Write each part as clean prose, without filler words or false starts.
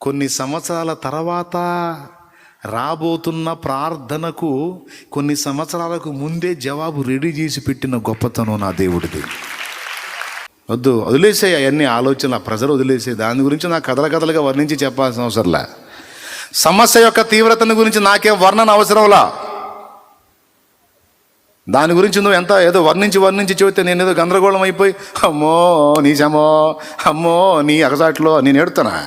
కొన్ని సంవత్సరాల తర్వాత రాబోతున్న ప్రార్థనకు కొన్ని సంవత్సరాలకు ముందే జవాబు రెడీ చేసి పెట్టిన గొప్పతనం నా దేవుడిది. వదిలేసే అవన్నీ ఆలోచనలు, ఆ ప్రెజర్ వదిలేసే. దాని గురించి నాకు కథలుగా వర్ణించి చెప్పాల్సిన అవసరంలా. సమస్య యొక్క తీవ్రతను గురించి నాకేం వర్ణన అవసరంలా. దాని గురించి నువ్వు ఎంత ఏదో వర్ణించి చెబితే నేను ఏదో గందరగోళం అయిపోయి అమ్మో నీ శమో, అమ్మో నీ అగసాట్లో నేను ఏడుతానా?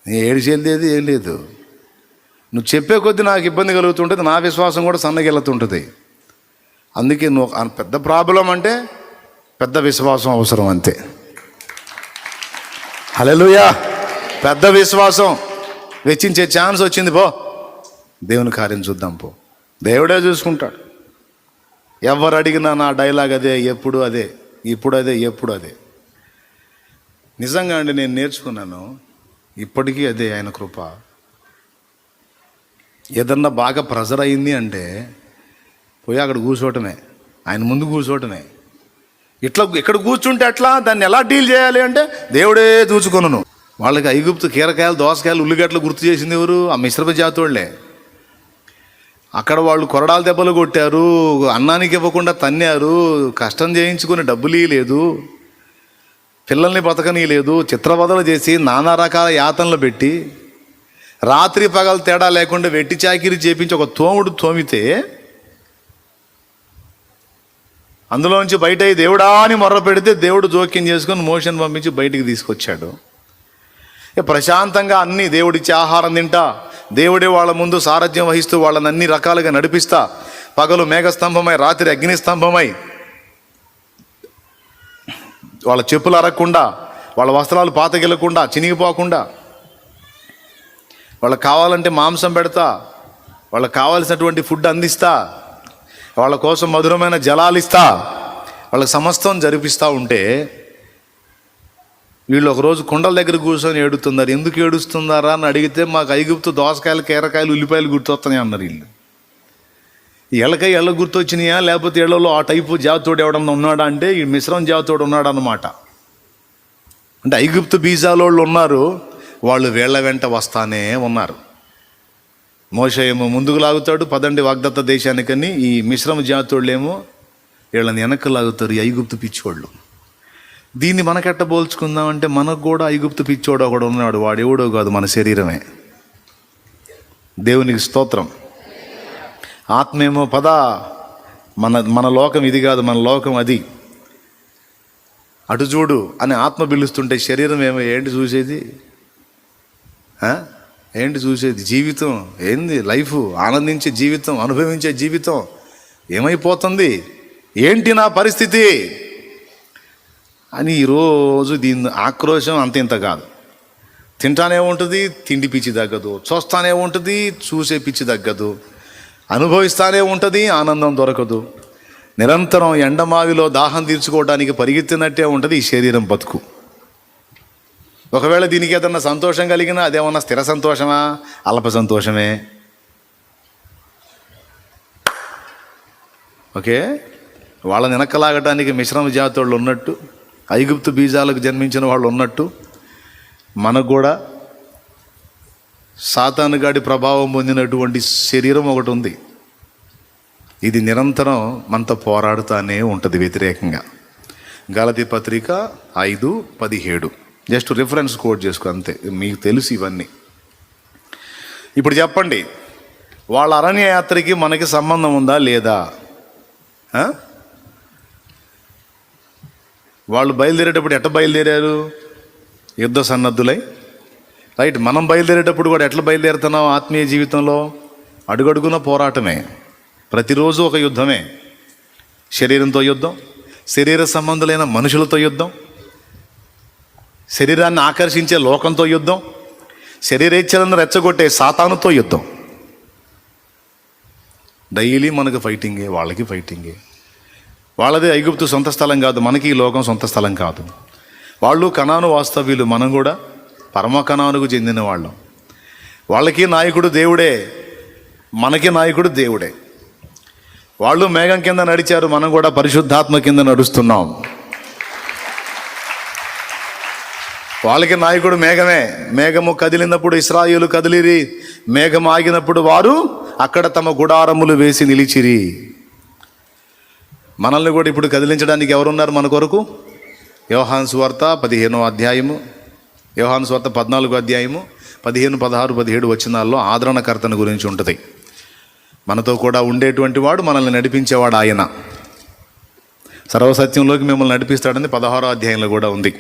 నీ ఏడిచేది ఏం లేదు. నువ్వు చెప్పే కొద్దీ నాకు ఇబ్బంది కలుగుతుంటుంది, నా విశ్వాసం కూడా సన్నగిల్లుతుంటుంది. అందుకే నువ్వు పెద్ద ప్రాబ్లం అంటే పెద్ద విశ్వాసం అవసరం, అంతే. హల్లెలూయా. పెద్ద విశ్వాసం వెచ్చించే ఛాన్స్ వచ్చింది. పో దేవుని కార్యం చూద్దాం, పో. దేవుడే చూసుకుంటాడు. ఎవరు అడిగినా నా డైలాగ్ అదే, ఎప్పుడు అదే, ఇప్పుడు అదే, ఎప్పుడు అదే. నిజంగా అండి, నేను నేర్చుకున్నాను. ఇప్పటికీ అదే ఆయన కృప. ఏదన్నా బాగా ప్రెజర్ అయింది అంటే పోయి అక్కడ కూర్చోవటమే, ఆయన ముందు కూర్చోవటమే. ఇక్కడ కూర్చుంటే ఎట్లా, దాన్ని ఎలా డీల్ చేయాలి అంటే దేవుడే చూసుకొనును. వాళ్ళకి ఐగుప్తు కీరకాయలు, దోసకాయలు, ఉల్లిగడ్డలు గుర్తు చేసింది ఎవరు? ఆ మిశ్రమ జాతి వాళ్ళే. అక్కడ వాళ్ళు కొరడాల దెబ్బలు కొట్టారు, అన్నానికి ఇవ్వకుండా తన్నారు, కష్టం చేయించుకొని డబ్బులు ఇవ్వలేదు, పిల్లల్ని బతకనీయలేదు, చిత్రవదలు చేసి నానా రకాల యాతనలు పెట్టి రాత్రి పగలు తేడా లేకుండా వెట్టి చాకిరి చేపించి ఒక తోముడు తోమితే అందులోంచి బయట దేవుడా అని మొర్ర పెడితే దేవుడు జోక్యం చేసుకొని మోషన్ పంపించి బయటికి తీసుకొచ్చాడు. ప్రశాంతంగా అన్నీ దేవుడిచ్చే ఆహారం తింటా, దేవుడే వాళ్ళ ముందు సారథ్యం వహిస్తూ వాళ్ళని అన్ని రకాలుగా నడిపిస్తా, పగలు మేఘస్తంభమై రాత్రి అగ్నిస్తంభమై, వాళ్ళ చెప్పులు అరగకుండా, వాళ్ళ వస్త్రాలు పాతగిల్లకుండా, చినిగిపోకుండా, వాళ్ళకి కావాలంటే మాంసం పెడతా, వాళ్ళకి కావాల్సినటువంటి ఫుడ్ అందిస్తా, వాళ్ళ కోసం మధురమైన జలాలు ఇస్తా, వాళ్ళకి సమస్తం జరిపిస్తూ ఉంటే వీళ్ళు ఒకరోజు కుండల దగ్గర కూర్చొని ఏడుతున్నారు. ఎందుకు ఏడుస్తున్నారా అని అడిగితే మాకు ఐగుప్తు దోసకాయలు, కీరకాయలు, ఉల్లిపాయలు గుర్తొస్తున్నాయి అన్నారు. వీళ్ళకై ఎళ్ళ గుర్తొచ్చినాయా, లేకపోతే ఇళ్లలో ఆ టైపు జాతోడు ఎవడన్నా ఉన్నాడా అంటే ఈ మిశ్రమ జాతోడు ఉన్నాడు అన్నమాట. అంటే ఐగుప్తు బీజాలోళ్ళు ఉన్నారు, వాళ్ళు వీళ్ళ వెంట వస్తానే ఉన్నారు. మోషే ఏమో ముందుకు లాగుతాడు, పదండి వాగ్దత్త దేశానికని. ఈ మిశ్రమ జాతోళ్ళు ఏమో వీళ్ళని వెనక్కి లాగుతారు, ఈ ఐగుప్తు పిచ్చోళ్ళు. దీన్ని మనకెట్ట పోల్చుకుందామంటే మనకు కూడా ఐగుప్తు పిచ్చోడు ఒకడు ఉన్నాడు. వాడు ఎవడో కాదు, మన శరీరమే. దేవునికి స్తోత్రం. ఆత్మేమో పద, మన లోకం ఇది కాదు, మన లోకం అది, అటు చూడు అని ఆత్మ పిలుస్తుంటే శరీరం ఏమో ఏంటి చూసేది? ఏంటి చూసేది? జీవితం ఏంది? లైఫ్, ఆనందించే జీవితం, అనుభవించే జీవితం ఏమైపోతుంది? ఏంటి నా పరిస్థితి అని ఈరోజు దీని ఆక్రోశం అంత ఇంత కాదు. తింటానే ఉంటుంది, తిండి పిచ్చి తగ్గదు, చూస్తానే ఉంటుంది, చూసే పిచ్చి తగ్గదు, అనుభవిస్తానే ఉంటుంది, ఆనందం దొరకదు. నిరంతరం ఎండమావిలో దాహం తీర్చుకోవడానికి పరిగెత్తినట్టే ఉంటుంది ఈ శరీరం బతుకు. ఒకవేళ దీనికి ఏదన్నా సంతోషం కలిగినా అదేమన్నా స్థిర సంతోషమా, అల్ప సంతోషమే? ఓకే, వాళ్ళని వెనక్కలాగటానికి మిశ్రమ జాతి వాళ్ళు ఉన్నట్టు, ఐగుప్తు బీజాలకు జన్మించిన వాళ్ళు ఉన్నట్టు, మనకు కూడా సాతానుగాడి ప్రభావం పొందినటువంటి శరీరం ఒకటి ఉంది. ఇది నిరంతరం మనతో పోరాడుతూనే ఉంటుంది వ్యతిరేకంగా. గలతీ పత్రిక 5:17 జస్ట్ రిఫరెన్స్ కోట్ చేసుకో, అంతే. మీకు తెలుసు ఇవన్నీ. ఇప్పుడు చెప్పండి, వాళ్ళ అరణ్య యాత్రకి మనకి సంబంధం ఉందా లేదా? వాళ్ళు బయలుదేరేటప్పుడు ఎట్లా బయలుదేరారు? యుద్ధ సన్నద్ధులై, రైట్. మనం బయలుదేరేటప్పుడు కూడా ఎట్లా బయలుదేరుతున్నాం? ఆత్మీయ జీవితంలో అడుగడుగున పోరాటమే, ప్రతిరోజు ఒక యుద్ధమే. శరీరంతో యుద్ధం, శరీర సంబంధులైన మనుషులతో యుద్ధం, శరీరాన్ని ఆకర్షించే లోకంతో యుద్ధం, శరీరేచ్ఛలను రెచ్చగొట్టే సాతానుతో యుద్ధం. డైలీ మనకు ఫైటింగే, వాళ్ళకి ఫైటింగే. వాళ్ళదే ఐగుప్తు సొంత స్థలం కాదు, మనకి ఈ లోకం సొంత స్థలం కాదు. వాళ్ళు కనాను వాస్తవ్యులు, మనం కూడా పరమ కనానుకు చెందిన వాళ్ళం. వాళ్ళకి నాయకుడు దేవుడే, మనకి నాయకుడు దేవుడే. వాళ్ళు మేఘం కింద నడిచారు, మనం కూడా పరిశుద్ధాత్మ కింద నడుస్తున్నాం. వాళ్ళకి నాయకుడు మేఘమే. మేఘము కదిలినప్పుడు ఇశ్రాయేలు కదిలిరి, మేఘం ఆగినప్పుడు వారు అక్కడ తమ గుడారములు వేసి నిలిచిరి. మనల్ని కూడా ఇప్పుడు కదిలించడానికి ఎవరున్నారు మన కొరకు? యోహాను సువార్త 15వ అధ్యాయము, యోహాను సువార్త 14వ అధ్యాయము 15, 16, 17 వచనాల్లో ఆదరణకర్తను గురించి ఉంటుంది. మనతో కూడా ఉండేటువంటి వాడు, మనల్ని నడిపించేవాడు ఆయన. సర్వసత్యంలోకి మిమ్మల్ని నడిపిస్తాడని 16వ అధ్యాయంలో కూడా ఉంది.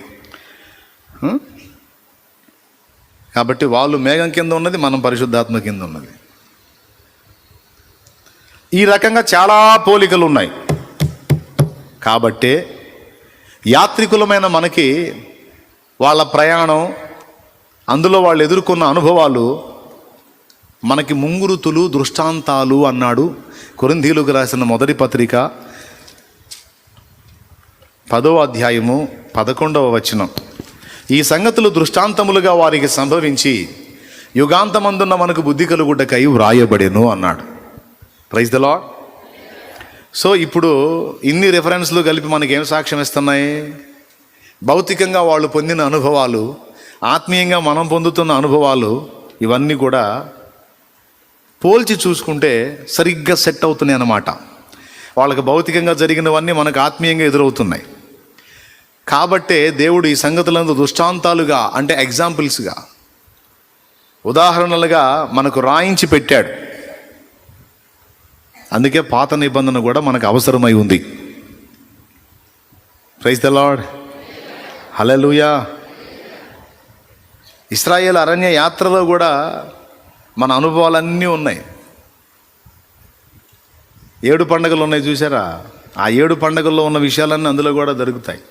కాబట్టి వాళ్ళు మేఘం కింద ఉన్నది, మనం పరిశుద్ధాత్మ కింద ఉన్నది. ఈ రకంగా చాలా పోలికలు ఉన్నాయి. కాబట్టే యాత్రికులమైన మనకి వాళ్ళ ప్రయాణం, అందులో వాళ్ళు ఎదుర్కొన్న అనుభవాలు మనకి ముంగురుతులు, దృష్టాంతాలు అన్నాడు. కొరింథీయులకు రాసిన మొదటి పత్రిక 10వ అధ్యాయము 11వ వచనం. ఈ సంగతులు దృష్టాంతములుగా వారికి సంభవించి యుగాంతమందున్న మనకు బుద్ధి కలుగుటకై వ్రాయబడెను అన్నాడు. Praise the lord. సో ఇప్పుడు ఇన్ని రెఫరెన్స్లు కలిపి మనకేం సాక్ష్యం ఇస్తున్నాయి? భౌతికంగా వాళ్ళు పొందిన అనుభవాలు, ఆత్మీయంగా మనం పొందుతున్న అనుభవాలు, ఇవన్నీ కూడా పోల్చి చూసుకుంటే సరిగ్గా సెట్ అవుతున్నాయి అన్నమాట. వాళ్ళకి భౌతికంగా జరిగినవన్నీ మనకు ఆత్మీయంగా ఎదురవుతున్నాయి. కాబట్టే దేవుడు ఈ సంగతులను దృష్టాంతాలుగా, అంటే ఎగ్జాంపుల్స్గా, ఉదాహరణలుగా మనకు రాయించి పెట్టాడు. అందుకే పాత నిబంధన కూడా మనకు అవసరమై ఉంది. Praise the Lord. హల్లెలూయా. ఇశ్రాయేలు అరణ్య యాత్రలో కూడా మన అనుభవాలన్నీ ఉన్నాయి. 7 పండుగలు ఉన్నాయి చూసారా? ఆ 7 పండుగల్లో ఉన్న విషయాలన్నీ అందులో కూడా దొరుకుతాయి.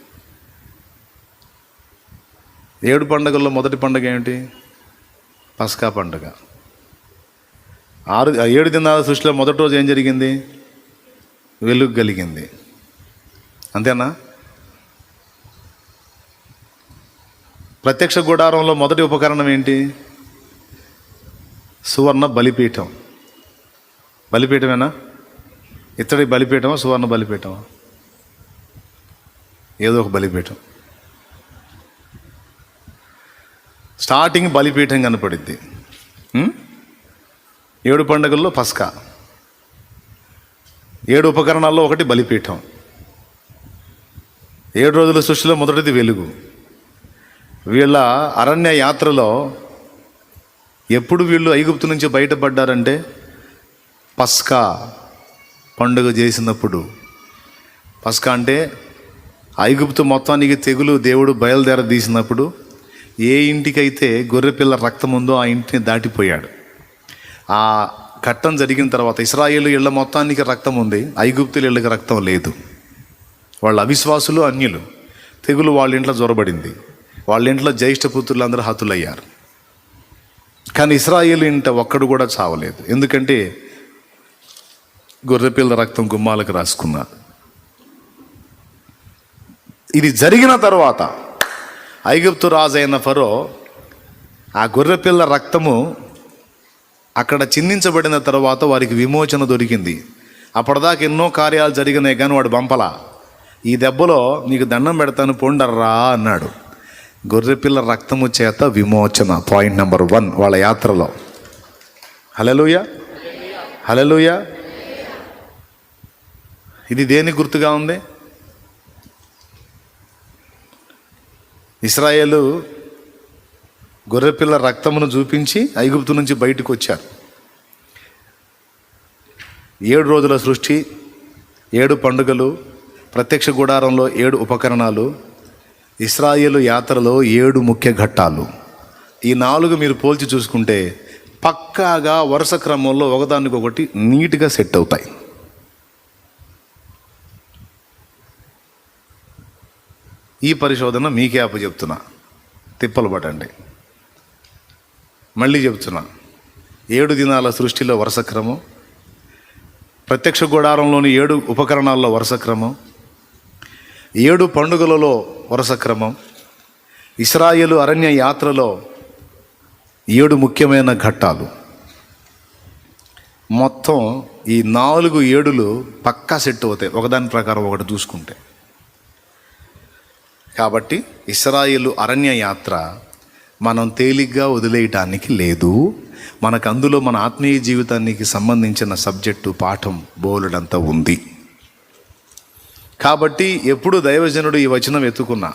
7 పండుగల్లో మొదటి పండుగ ఏమిటి? పస్కా పండుగ. 7 దినాల సృష్టిలో మొదటి రోజు ఏం జరిగింది? వెలుగు కలిగింది. అంతేనా? ప్రత్యక్ష గుడారంలో మొదటి ఉపకరణం ఏంటి? సువర్ణ బలిపీఠం. బలిపీఠమేనా? ఇత్తడి బలిపీఠమా, సువర్ణ బలిపీఠమా? ఏదో ఒక బలిపీఠం. స్టార్టింగ్ బలిపీఠం కనపడిద్ది. 7 పండుగల్లో పస్కా. 7 ఉపకరణాల్లో ఒకటి బలిపీఠం. 7 రోజుల సృష్టిలో మొదటిది వెలుగు. వీళ్ళ అరణ్య యాత్రలో ఎప్పుడు వీళ్ళు ఐగుప్తు నుంచి బయటపడ్డారంటే పస్కా పండుగ చేసినప్పుడు. పస్కా అంటే ఐగుప్తు మొత్తానికి తెగులు దేవుడు బయలుదేరదీసినప్పుడు ఏ ఇంటికైతే గొర్రెపిల్ల రక్తం ఉందో ఆ ఇంటిని దాటిపోయాడు. ఆ ఘట్టం జరిగిన తర్వాత ఇశ్రాయేలు ఇళ్ళ మొత్తానికి రక్తం ఉంది, ఐగుప్తుల ఇళ్ళకి రక్తం లేదు. వాళ్ళ అవిశ్వాసులు, అన్యులు. తెగులు వాళ్ళ ఇంట్లో జొరబడింది. వాళ్ళ ఇంట్లో జ్యేష్ఠ పుత్రులు అందరూ హతులయ్యారు. కానీ ఇశ్రాయేలు ఇంట ఒక్కడు కూడా చావలేదు. ఎందుకంటే గొర్రెపిల్ల రక్తం గుమ్మాలకు రాసుకున్నారు. ఇది జరిగిన తర్వాత ఐగుప్తు రాజైన ఫరో ఆ గొర్రెపిల్ల రక్తము అక్కడ చిందించబడిన తర్వాత వారికి విమోచన దొరికింది. అప్పటిదాకా ఎన్నో కార్యాలు జరిగినాయి కానీ వాడు బంపలా. ఈ దెబ్బలో నీకు దండం పెడతాను పొండర్రా అన్నాడు. గొర్రెపిల్ల రక్తము చేత విమోచన. పాయింట్ నెంబర్ 1 వాళ్ళ యాత్రలో. హల్లెలూయా, హల్లెలూయా. ఇది దేని గుర్తుగా ఉంది? ఇశ్రాయేలు గొర్రెపిల్ల రక్తమును చూపించి ఐగుప్తు నుంచి బయటకు వచ్చారు. 7 రోజుల సృష్టి, 7 పండుగలు, ప్రత్యక్ష గుడారంలో 7 ఉపకరణాలు, ఇశ్రాయేలు యాత్రలో 7 ముఖ్య ఘట్టాలు. ఈ 4 మీరు పోల్చి చూసుకుంటే పక్కాగా వరుస క్రమంలో ఒకదానికొకటి నీట్గా సెట్ అవుతాయి. ఈ పరిశోధన మీకే అప్పచెప్తున్నా, తిప్పలు పడండి. మళ్ళీ చెప్తున్నా, 7 దినాల సృష్టిలో వరుస క్రమం, ప్రత్యక్ష గుడారంలోని 7 ఉపకరణాల్లో వరుస క్రమం, 7 పండుగలలో వరుస క్రమం, ఇశ్రాయేలు అరణ్య యాత్రలో 7 ముఖ్యమైన ఘట్టాలు. మొత్తం ఈ 4 7లు పక్కా సెట్ అవుతాయి ఒకదాని ప్రకారం ఒకటి చూసుకుంటే. కాబట్టి ఇశ్రాయేలు అరణ్య యాత్ర మనం తేలిగ్గా వదిలేయటానికి లేదు. మనకు అందులో మన ఆత్మీయ జీవితానికి సంబంధించిన సబ్జెక్టు పాఠం బోలెడంతా ఉంది. కాబట్టి ఎప్పుడు దైవజనుడు ఈ వచనం ఎత్తుకున్నా,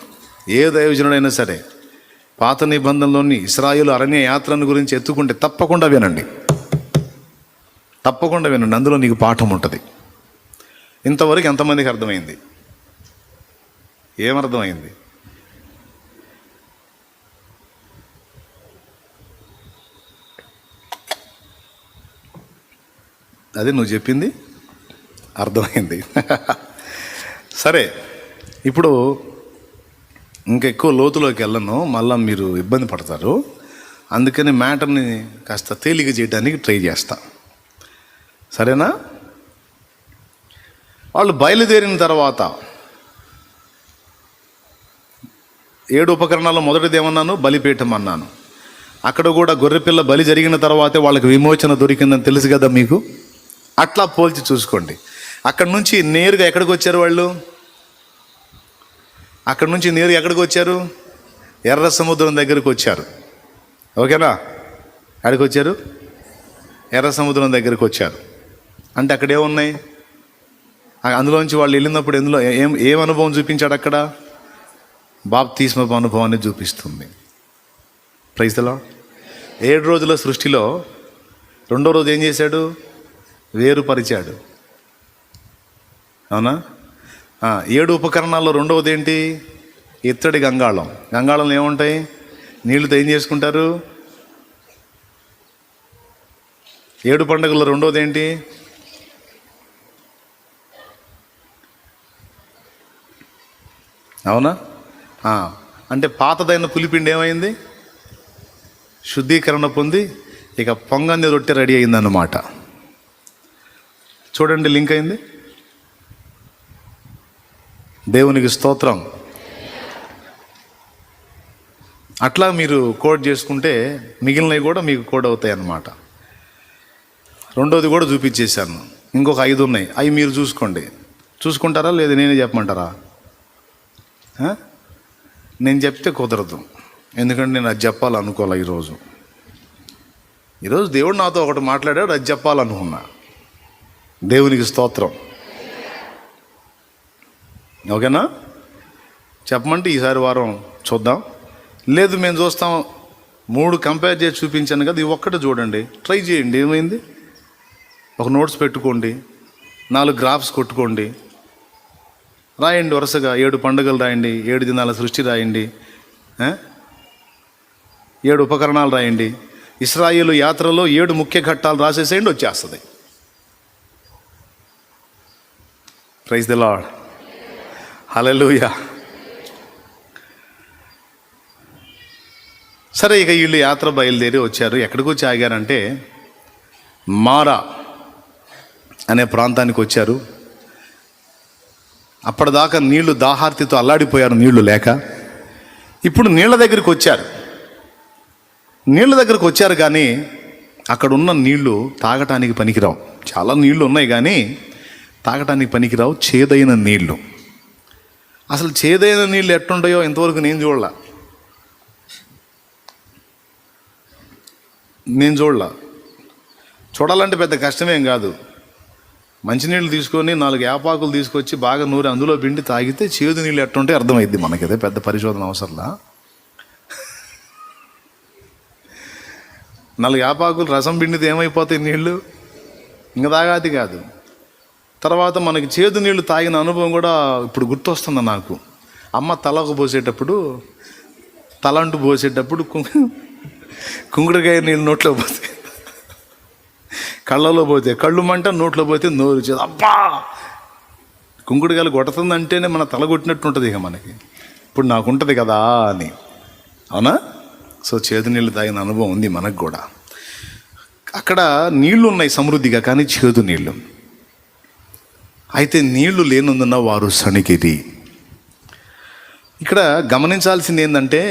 ఏ దైవజనుడైనా సరే పాత నిబంధనలోని ఇశ్రాయేలు అరణ్య యాత్రను గురించి ఎత్తుకుంటే తప్పకుండా వినండి, తప్పకుండా వినండి. అందులో నీకు పాఠం ఉంటుంది. ఇంతవరకు ఎంతమందికి అర్థమైంది? ఏమర్థమైంది? అదే నువ్వు చెప్పింది అర్థమైంది. సరే, ఇప్పుడు ఇంకెక్కువ లోతులోకి వెళ్ళను, మళ్ళీ మీరు ఇబ్బంది పడతారు. అందుకని మ్యాటర్ని కాస్త తేలిక చేయడానికి ట్రై చేస్తా, సరేనా? వాళ్ళు బయలుదేరిన తర్వాత 7 ఉపకరణాల్లో మొదటిది ఏమన్నాను? బలిపీఠం అన్నాను. అక్కడ కూడా గొర్రెపిల్ల బలి జరిగిన తర్వాతే వాళ్ళకి విమోచన దొరికిందని తెలుసు కదా మీకు. అట్లా పోల్చి చూసుకోండి. అక్కడి నుంచి నేరుగా ఎక్కడికి వచ్చారు వాళ్ళు? అక్కడి నుంచి నేరుగా ఎక్కడికి వచ్చారు? ఎర్ర సముద్రం దగ్గరికి వచ్చారు. ఓకేనా? ఎక్కడికి వచ్చారు? ఎర్ర సముద్రం దగ్గరికి వచ్చారు. అంటే అక్కడ ఏమున్నాయి? అందులోంచి వాళ్ళు వెళ్ళినప్పుడు ఎందులో ఏం అనుభవం చూపించాడు? అక్కడ బాప్తిస్మపు అనుభవాన్ని చూపిస్తుంది. Praise the lord. 7 రోజుల సృష్టిలో 2వ రోజు ఏం చేశాడు? వేరుపరిచాడు. అవునా? 7 ఉపకరణాల్లో 2వది ఏంటి? ఇత్తడి గంగాళం. గంగాళంలో ఏముంటాయి? నీళ్ళతో ఏం చేసుకుంటారు? 7 పండుగల్లో 2వది ఏంటి? అవునా? అంటే పాతదైన పులిపిండి ఏమైంది? శుద్ధీకరణ పొంది ఇక పొంగంది రొట్టె రెడీ అయిందన్నమాట. చూడండి, లింక్ అయింది. దేవునికి స్తోత్రం. అట్లా మీరు కోడ్ చేసుకుంటే మిగిలినవి కూడా మీకు కోడ్ అవుతాయి అన్నమాట. 2వది కూడా చూపించేశాను. ఇంకొక 5 ఉన్నాయి. అవి మీరు చూసుకోండి. చూసుకుంటారా లేదా నేనే చెప్పమంటారా? నేను చెప్తే కుదరదు, ఎందుకంటే నేను అది చెప్పాలనుకోలే. ఈరోజు దేవుడు నాతో ఒకటి మాట్లాడాడు, అది చెప్పాలనుకున్నా. దేవునికి స్తోత్రం. ఓకేనా? చెప్పమంటే ఈసారి వారం చూద్దాం. లేదు మేము చూస్తాం, 3 కంపేర్ చేసి చూపించాను కదా, ఇది ఒక్కటే చూడండి, ట్రై చేయండి. ఏమైంది? ఒక నోట్స్ పెట్టుకోండి, 4 గ్రాఫ్స్ కొట్టుకోండి, రాయండి వరుసగా. 7 పండుగలు రాయండి, 7 దినాల సృష్టి రాయండి, 7 ఉపకరణాలు రాయండి. ఇశ్రాయేలు యాత్రలో 7 ముఖ్య ఘట్టాలు రాసేసేయండి, వచ్చేస్తుంది. Praise the Lord. హల్లెలూయా. సరే, ఇక వీళ్ళు యాత్ర బయలుదేరి వచ్చారు. ఎక్కడికి వచ్చి ఆగారంటే మారా అనే ప్రాంతానికి వచ్చారు. అప్పటిదాకా నీళ్లు దాహార్తితో అల్లాడిపోయారు, నీళ్లు లేక. ఇప్పుడు నీళ్ళ దగ్గరికి వచ్చారు. నీళ్ళ దగ్గరికి వచ్చారు కానీ అక్కడ ఉన్న నీళ్లు తాగటానికి పనికిరావు. చాలా నీళ్లు ఉన్నాయి కానీ తాగటానికి పనికిరావు, చేదైన నీళ్లు. అసలు చేదైన నీళ్ళు ఎట్టుంటాయో ఇంతవరకు నేను చూడాలంటే పెద్ద కష్టమేం కాదు. మంచినీళ్ళు తీసుకొని 4 యాపాకులు తీసుకొచ్చి బాగా నూరి అందులో పిండి తాగితే చేదు నీళ్ళు ఎట్టుంటే అర్థమైద్ది మనకి. అదే పెద్ద పరిశోధన అవసరంలా. 4 యాపాకులు రసం పిండితే ఏమైపోతాయి నీళ్ళు? ఇంకా తాగాది కాదు. తర్వాత మనకి చేదు నీళ్లు తాగిన అనుభవం కూడా ఇప్పుడు గుర్తొస్తుంది నాకు. అమ్మ తలకు పోసేటప్పుడు, తలంటు పోసేటప్పుడు కుంకుడుకాయ నీళ్ళు నోట్లో పోతే, కళ్ళలో పోతే కళ్ళు మంట, నోట్లో పోతే నోరు చేదు. అబ్బా, కుంకుడుకాయలు కొడుతుందంటేనే మన తల కొట్టినట్టు ఉంటుంది ఇక మనకి. ఇప్పుడు నాకు ఉంటుంది కదా అని. అవునా? సో చేదు నీళ్ళు తాగిన అనుభవం ఉంది మనకు కూడా. అక్కడ నీళ్లు ఉన్నాయి సమృద్ధిగా, కానీ చేదు నీళ్ళు. అయితే నీళ్లు లేనందున వారు సణికిరి. ఇక్కడ గమనించాల్సింది ఏంటంటే,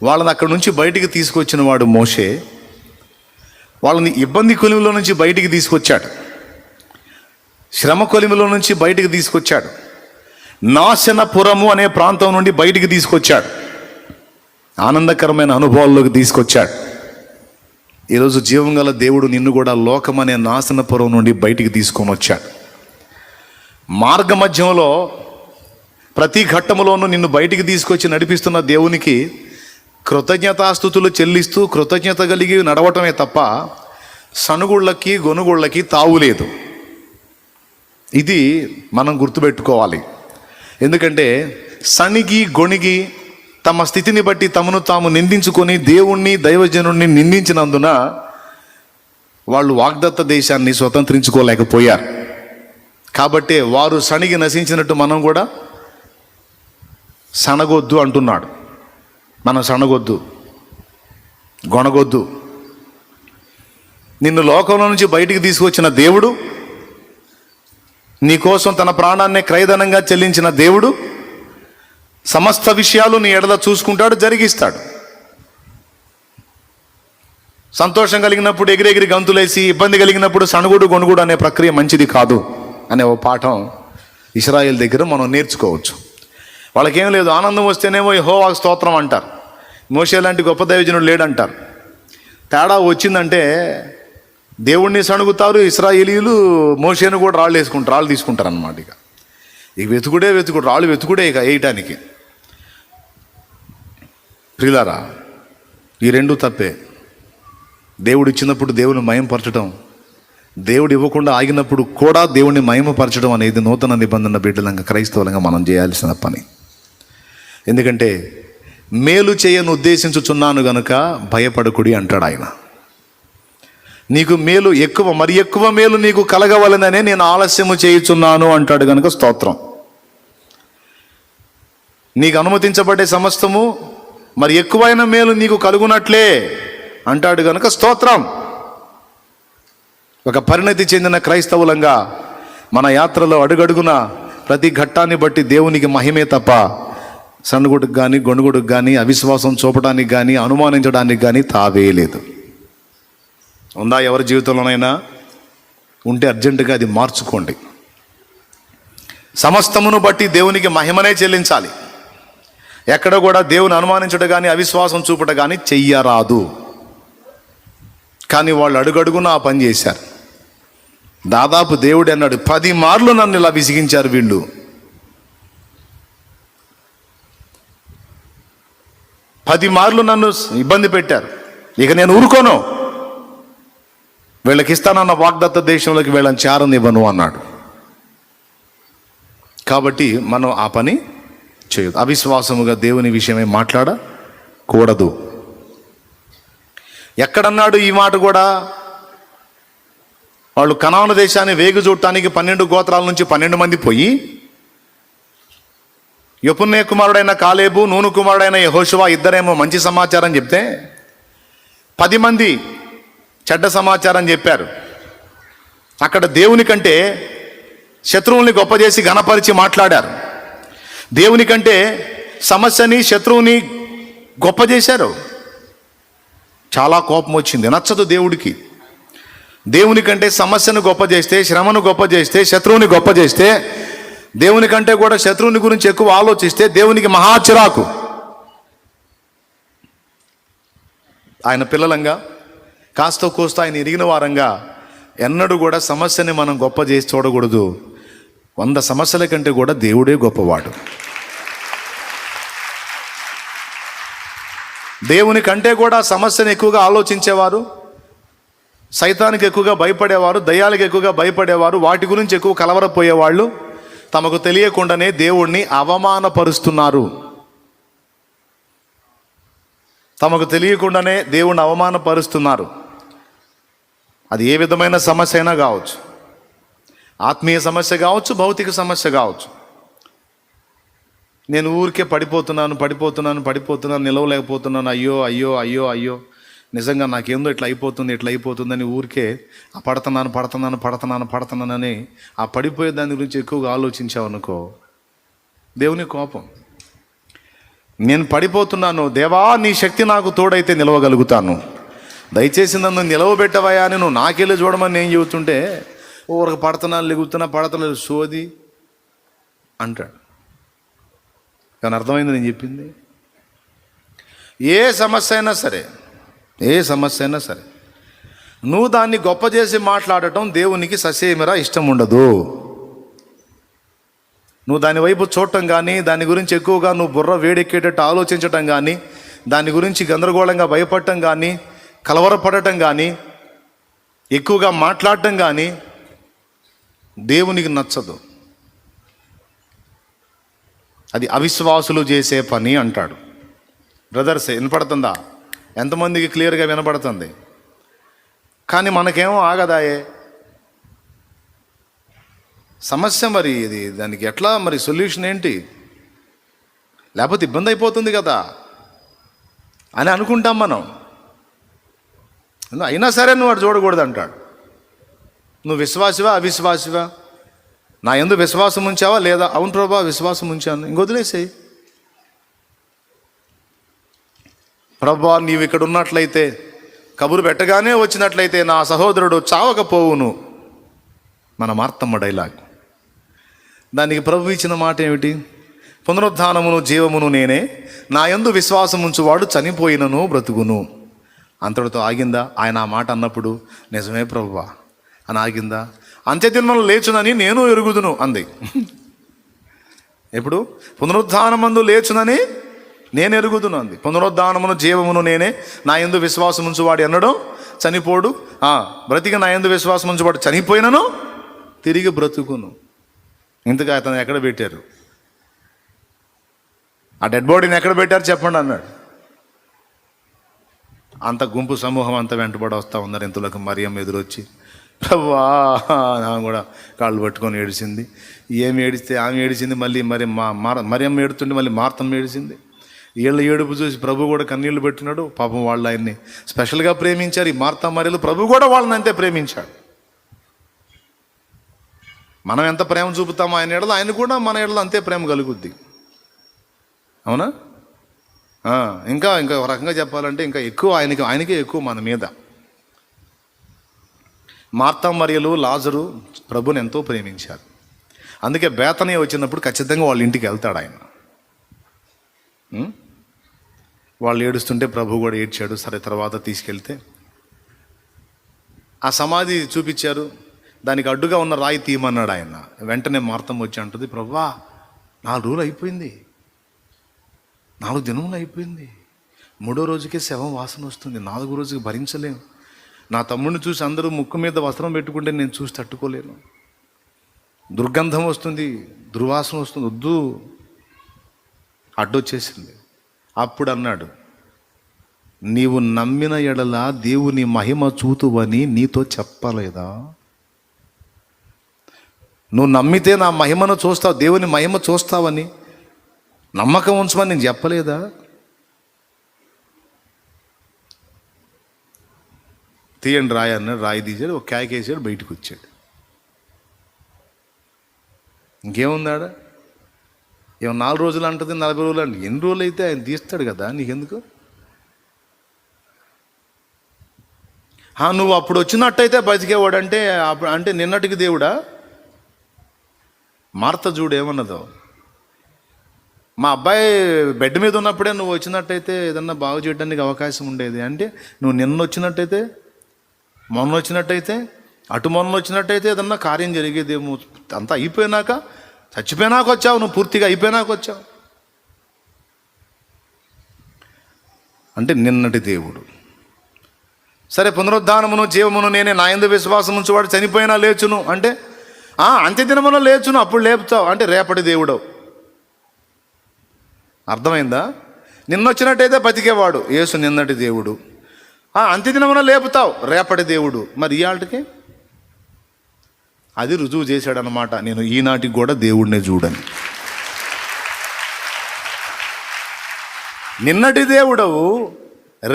వాళ్ళని అక్కడి నుంచి బయటికి తీసుకొచ్చిన వాడు మోషే. వాళ్ళని ఇబ్బంది కొలిమిలో నుంచి బయటికి తీసుకొచ్చాడు, శ్రమ కొలిమిలో నుంచి బయటికి తీసుకొచ్చాడు. నాశనపురము అనే ప్రాంతం నుండి బయటికి తీసుకొచ్చాడు. ఆనందకరమైన అనుభవాల్లోకి తీసుకొచ్చాడు. ఈరోజు జీవం గల దేవుడు నిన్ను కూడా లోకం అనే నాశనపురం నుండి బయటికి తీసుకొని వచ్చాడు. మార్గ మధ్యంలో ప్రతి ఘట్టములోనూ నిన్ను బయటికి తీసుకొచ్చి నడిపిస్తున్న దేవునికి కృతజ్ఞతాస్తుతులు చెల్లిస్తూ కృతజ్ఞత కలిగి నడవటమే తప్ప సనుగుళ్ళకి గొనుగుళ్ళకి తావులేదు. ఇది మనం గుర్తుపెట్టుకోవాలి. ఎందుకంటే సణిగి గొణిగి తమ స్థితిని బట్టి తమను తాము నిందించుకొని దేవుణ్ణి దైవజనుణ్ణి నిందించినందున వాళ్ళు వాగ్దత్త దేశాన్ని స్వతంత్రించుకోలేకపోయారు. కాబట్టి వారు సణిగి నశించినట్టు మనం కూడా సనగొద్దు అంటున్నాడు. మనం సనగొద్దు, గొనగొద్దు. నిన్ను లోకంలో నుంచి బయటికి తీసుకొచ్చిన దేవుడు, నీకోసం తన ప్రాణాన్ని క్రయధనంగా చెల్లించిన దేవుడు సమస్త విషయాలు నీ ఎడల చూసుకుంటాడు, జరిగిస్తాడు. సంతోషం కలిగినప్పుడు ఎగిరెగిరి గంతులేసి, ఇబ్బంది కలిగినప్పుడు సణుగుడు గొనుగుడు అనే ప్రక్రియ మంచిది కాదు అనే ఓ పాఠం ఇశ్రాయేల్ దగ్గర మనం నేర్చుకోవచ్చు. వాళ్ళకేం లేదు, ఆనందం వస్తేనేమో యెహోవాకు స్తోత్రం అంటారు, మోషే లాంటి గొప్ప దైవజనుడు లేడంటారు. తేడా వచ్చిందంటే దేవుణ్ణి సణుగుతారు, ఇశ్రాయేలీయులు మోషేను కూడా రాళ్ళు తీసుకుంటారు అన్నమాట. ఇక వెతుకుడు, రాళ్ళు వెతుకుడే ఇక వేయటానికి. ప్రియులారా, ఈ రెండు తప్పే. దేవుడు ఇచ్చినప్పుడు దేవుని మహిమపరచడం, దేవుడు ఇవ్వకుండా ఆగినప్పుడు కూడా దేవుణ్ణి మహిమపరచడం అనేది నూతన నిబంధన బిడ్డలంగా క్రైస్తవులంగా మనం చేయాల్సిన పని. ఎందుకంటే మేలు చేయను ఉద్దేశించుచున్నాను గనుక భయపడకుడి అంటాడు ఆయన. నీకు మేలు ఎక్కువ, మరి ఎక్కువ మేలు నీకు కలగవలననే నేను ఆలస్యము చేయుచున్నాను అంటాడు గనుక స్తోత్రం. నీకు అనుమతించబడే సమస్తము మరి ఎక్కువైన మేలు నీకు కలుగునట్లే అంటాడు గనుక స్తోత్రం. ఒక పరిణతి చెందిన క్రైస్తవులంగా మన యాత్రలో అడుగడుగున ప్రతి ఘట్టాన్ని బట్టి దేవునికి మహిమే తప్ప సన్నుగుడికి కానీ గొణుగుడికి కానీ అవిశ్వాసం చూపడానికి కానీ అనుమానించడానికి కానీ తావే లేదు. ఉందా ఎవరి జీవితంలోనైనా? ఉంటే అర్జెంటుగా అది మార్చుకోండి. సమస్తమును బట్టి దేవునికి మహిమనే చెల్లించాలి. ఎక్కడ కూడా దేవుని అనుమానించడం కానీ అవిశ్వాసం చూపడం కానీ చెయ్యరాదు. కానీ వాళ్ళు అడుగడుగున ఆ పని చేశారు. దాదాపు దేవుడు అన్నాడు, 10 మార్లు నన్ను ఇలా విసిగించారు వీళ్ళు. పది మార్లు నన్ను ఇబ్బంది పెట్టారు, ఇక నేను ఊరుకోను, వీళ్ళకి ఇస్తానన్న వాగ్దత్త దేశంలోకి వీళ్ళని చేరనివ్వను అన్నాడు. కాబట్టి మనం ఆ పని చేయదు. అవిశ్వాసముగా దేవుని విషయమే మాట్లాడకూడదు. ఎక్కడన్నాడు ఈ మాట కూడా? వాళ్ళు కనాను దేశాన్ని వేగు చూడటానికి 12 గోత్రాల నుంచి 12 మంది పోయి యెఫున్నె కుమారుడైన కాలేబు, నూను కుమారుడైన యెహోషువ ఇద్దరేమో మంచి సమాచారం చెప్తే 10 మంది చెడ్డ సమాచారం చెప్పారు. అక్కడ దేవుని కంటే శత్రువుల్ని గొప్ప చేసి ఘనపరిచి మాట్లాడారు. దేవుని కంటే సమస్యని శత్రువుని గొప్ప చేశారు. చాలా కోపం వచ్చింది, నచ్చదు దేవుడికి. దేవుని కంటే సమస్యను గొప్ప చేస్తే, శ్రమను గొప్ప చేస్తే, శత్రువుని గొప్ప చేస్తే, దేవుని కంటే కూడా శత్రువుని గురించి ఎక్కువ ఆలోచిస్తే దేవునికి మహా చిరాకు. ఆయన పిల్లలంగా కాస్త కోస్త ఆయన ఎరిగిన వారంగా ఎన్నడూ కూడా సమస్యని మనం గొప్ప చేసి చూడకూడదు. 100 సమస్యల కంటే కూడా దేవుడే గొప్పవాడు. దేవుని కంటే కూడా సమస్యను ఎక్కువగా ఆలోచించేవారు, సైతానికి ఎక్కువగా భయపడేవారు, దయ్యాలకు ఎక్కువగా భయపడేవారు, వాటి గురించి ఎక్కువ కలవరపోయేవాళ్ళు తమకు తెలియకుండానే దేవుణ్ణి అవమానపరుస్తున్నారు. తమకు తెలియకుండానే దేవుణ్ణి అవమానపరుస్తున్నారు. అది ఏ విధమైన సమస్య అయినా కావచ్చు, ఆత్మీయ సమస్య కావచ్చు, భౌతిక సమస్య కావచ్చు. నేను ఊరికే పడిపోతున్నాను, నిలవలేకపోతున్నాను, అయ్యో నిజంగా నాకేందో ఇట్లా అయిపోతుందని ఊరికే పడుతున్నానని ఆ పడిపోయే దాని గురించి ఎక్కువగా ఆలోచించావనుకో, దేవుని కోపం. నేను పడిపోతున్నాను, దేవా నీ శక్తి నాకు తోడైతే నిలవగలుగుతాను, దయచేసి నన్ను నిలవబెట్టవయా అని నువ్వు నాకెళ్ళి చూడమని నేను చెబుతుంటే ఊరికి పడుతున్నాను, లెగుతున్నా, పడతలేదు, సోది అంటాడు. కానీ అర్థమైంది నేను చెప్పింది? ఏ సమస్య అయినా సరే, ఏ సమస్య అయినా సరే, నువ్వు దాన్ని గొప్ప చేసి మాట్లాడటం దేవునికి ససేమిరా ఇష్టం ఉండదు. నువ్వు దాని వైపు చూడటం కానీ, దాని గురించి ఎక్కువగా నువ్వు బుర్ర వేడెక్కేటట్టు ఆలోచించటం కానీ, దాని గురించి గందరగోళంగా భయపడటం కానీ, కలవరపడటం కానీ, ఎక్కువగా మాట్లాడటం కానీ దేవునికి నచ్చదు. అది అవిశ్వాసులు చేసే పని అంటాడు. బ్రదర్స్, వినపడుతుందా? ఎంతమందికి క్లియర్గా వినపడుతుంది? కానీ మనకేమో ఆగదాయే సమస్య. మరి ఇది దానికి ఎట్లా మరి సొల్యూషన్ ఏంటి? లేకపోతే ఇబ్బంది అయిపోతుంది కదా అని అనుకుంటాం మనం. అయినా సరే నువ్వు అటు చూడకూడదు అంటాడు. నువ్వు విశ్వాసివా అవిశ్వాసివా? నా యందు విశ్వాసం ఉంచావా లేదా? అవును ప్రభా విశ్వాసం ఉంచాను. ఇంకొదిలేసేయి. ప్రభా నీవు ఇక్కడ ఉన్నట్లయితే, కబురు పెట్టగానే వచ్చినట్లయితే నా సహోదరుడు చావకపోవును. మన మార్తమ్మ డైలాగ్. దానికి ప్రభు ఇచ్చిన మాట ఏమిటి? పునరుద్ధానమును జీవమును నేనే, నా యందు విశ్వాసం ఉంచువాడు చనిపోయినను బ్రతుకును. అంతటితో ఆగిందా? ఆయన ఆ మాట అన్నప్పుడు నిజమే ప్రభువా అని ఆగిందా? అంత్యదినములు లేచునని నేను ఎరుగుదును అంది. ఎప్పుడు? పునరుద్ధానమందు లేచునని నేను ఎరుగుదును అంది. పునరుద్ధానమును జీవమును నేనే, నా యందు విశ్వాసం ఉంచువాడు ఎన్నడూ చనిపోడు. బ్రతికి నా యందు విశ్వాసం ఉంచువాడు చనిపోయినను తిరిగి బ్రతుకును. ఇంతగా అతను ఎక్కడ పెట్టారు? ఆ డెడ్ బాడీని ఎక్కడ పెట్టారు చెప్పండి అన్నాడు. అంత గుంపు సమూహం అంతా వెంటబడి వస్తూ ఉన్నారు. ఇంతలోకి మరియమ్మ ఎదురొచ్చి, ప్రభువా ఆమె కూడా కాళ్ళు పట్టుకొని ఏడిచింది. ఏమి ఏడిస్తే ఆమె ఏడిచింది. మళ్ళీ మరియమ్మ ఏడుతుంటే మళ్ళీ మార్తమ్మ ఏడిచింది. వీళ్ళ ఏడుపు చూసి ప్రభు కూడా కన్నీళ్లు పెట్టినాడు. పాపం వాళ్ళు ఆయన్ని స్పెషల్గా ప్రేమించారు. ఈ మార్తా మరియలు ప్రభు కూడా వాళ్ళని అంతే ప్రేమించాడు. మనం ఎంత ప్రేమ చూపుతామో ఆయన ఎడలో, ఆయన కూడా మన ఎడలో అంతే ప్రేమ కలుగుద్ది. అవునా? ఇంకా ఒక రకంగా చెప్పాలంటే ఇంకా ఎక్కువ ఆయనకే ఎక్కువ మన మీద. మార్తా మరియలు లాజరు ప్రభుని ఎంతో ప్రేమించారు. అందుకే బేతనీ వచ్చినప్పుడు ఖచ్చితంగా వాళ్ళ ఇంటికి వెళ్తాడు ఆయన. వాళ్ళు ఏడుస్తుంటే ప్రభు కూడా ఏడ్చాడు. సరే తర్వాత తీసుకెళ్తే ఆ సమాధి చూపించారు. దానికి అడ్డుగా ఉన్న రాయి తీయమన్నాడు ఆయన. వెంటనే మార్తమ్మ వచ్చి అంటుంది, ప్రభువా 4 రోజులు అయిపోయింది, 4 దినములు అయిపోయింది, 3వ రోజుకే శవం వాసన వస్తుంది, 4వ రోజుకి భరించలేము. నా తమ్ముడిని చూసి అందరూ ముక్కు మీద వస్త్రం పెట్టుకుంటే నేను చూసి తట్టుకోలేను, దుర్గంధం వస్తుంది, దుర్వాసన వస్తుంది, వద్దు. అడ్డొచ్చేసింది. అప్పుడు అన్నాడు, నీవు నమ్మిన ఎడల దేవుని మహిమ చూతువని నీతో చెప్పలేదా? నువ్వు నమ్మితే నా మహిమను చూస్తావు, దేవుని మహిమ చూస్తావని నమ్మకం ఉంచమని నేను చెప్పలేదా? తీయండి రాయి అన్నాడు. రాయి తీసాడు, ఒక కేకేసాడు, బయటకు వచ్చాడు. ఇంకేముందాడ? ఏమో 4 రోజులు అంటుంది, 40 రోజులు అంటే ఎన్ని రోజులు అయితే ఆయన తీస్తాడు కదా, నీకెందుకు? నువ్వు అప్పుడు వచ్చినట్టయితే బతికేవాడంటే అంటే నిన్నటికి దేవుడా? మార్త చూడు ఏమన్నదో, మా అబ్బాయి బెడ్ మీద ఉన్నప్పుడే నువ్వు వచ్చినట్టయితే ఏదన్నా బాగు చేయడానికి అవకాశం ఉండేది. అంటే నువ్వు నిన్న వచ్చినట్టయితే, మొన్న వచ్చినట్టయితే, మొన్న వచ్చినట్టయితే ఏదన్నా కార్యం జరిగేదేమో. అంతా అయిపోయినాక, చచ్చిపోయినాక వచ్చావు, నువ్వు పూర్తిగా అయిపోయినాక వచ్చావు. అంటే నిన్నటి దేవుడు. సరే, పునరుద్ధానమును జీవమును నేనే, నా యందు విశ్వాసం ఉంచువాడు చనిపోయినా లేచును అంటే అంత్యదినమున లేచును, అప్పుడు లేపుతావు అంటే రేపటి దేవుడవు. అర్థమైందా? నిన్నొచ్చినట్టయితే బతికేవాడు యేసు, నిన్నటి దేవుడు. అంత్యదినమున లేపుతావు, రేపటి దేవుడు. మరి ఇయాళ్ళకి అది రుజువు చేశాడనమాట. నేను ఈనాటికి కూడా దేవుడినే చూడని. నిన్నటి దేవుడవు,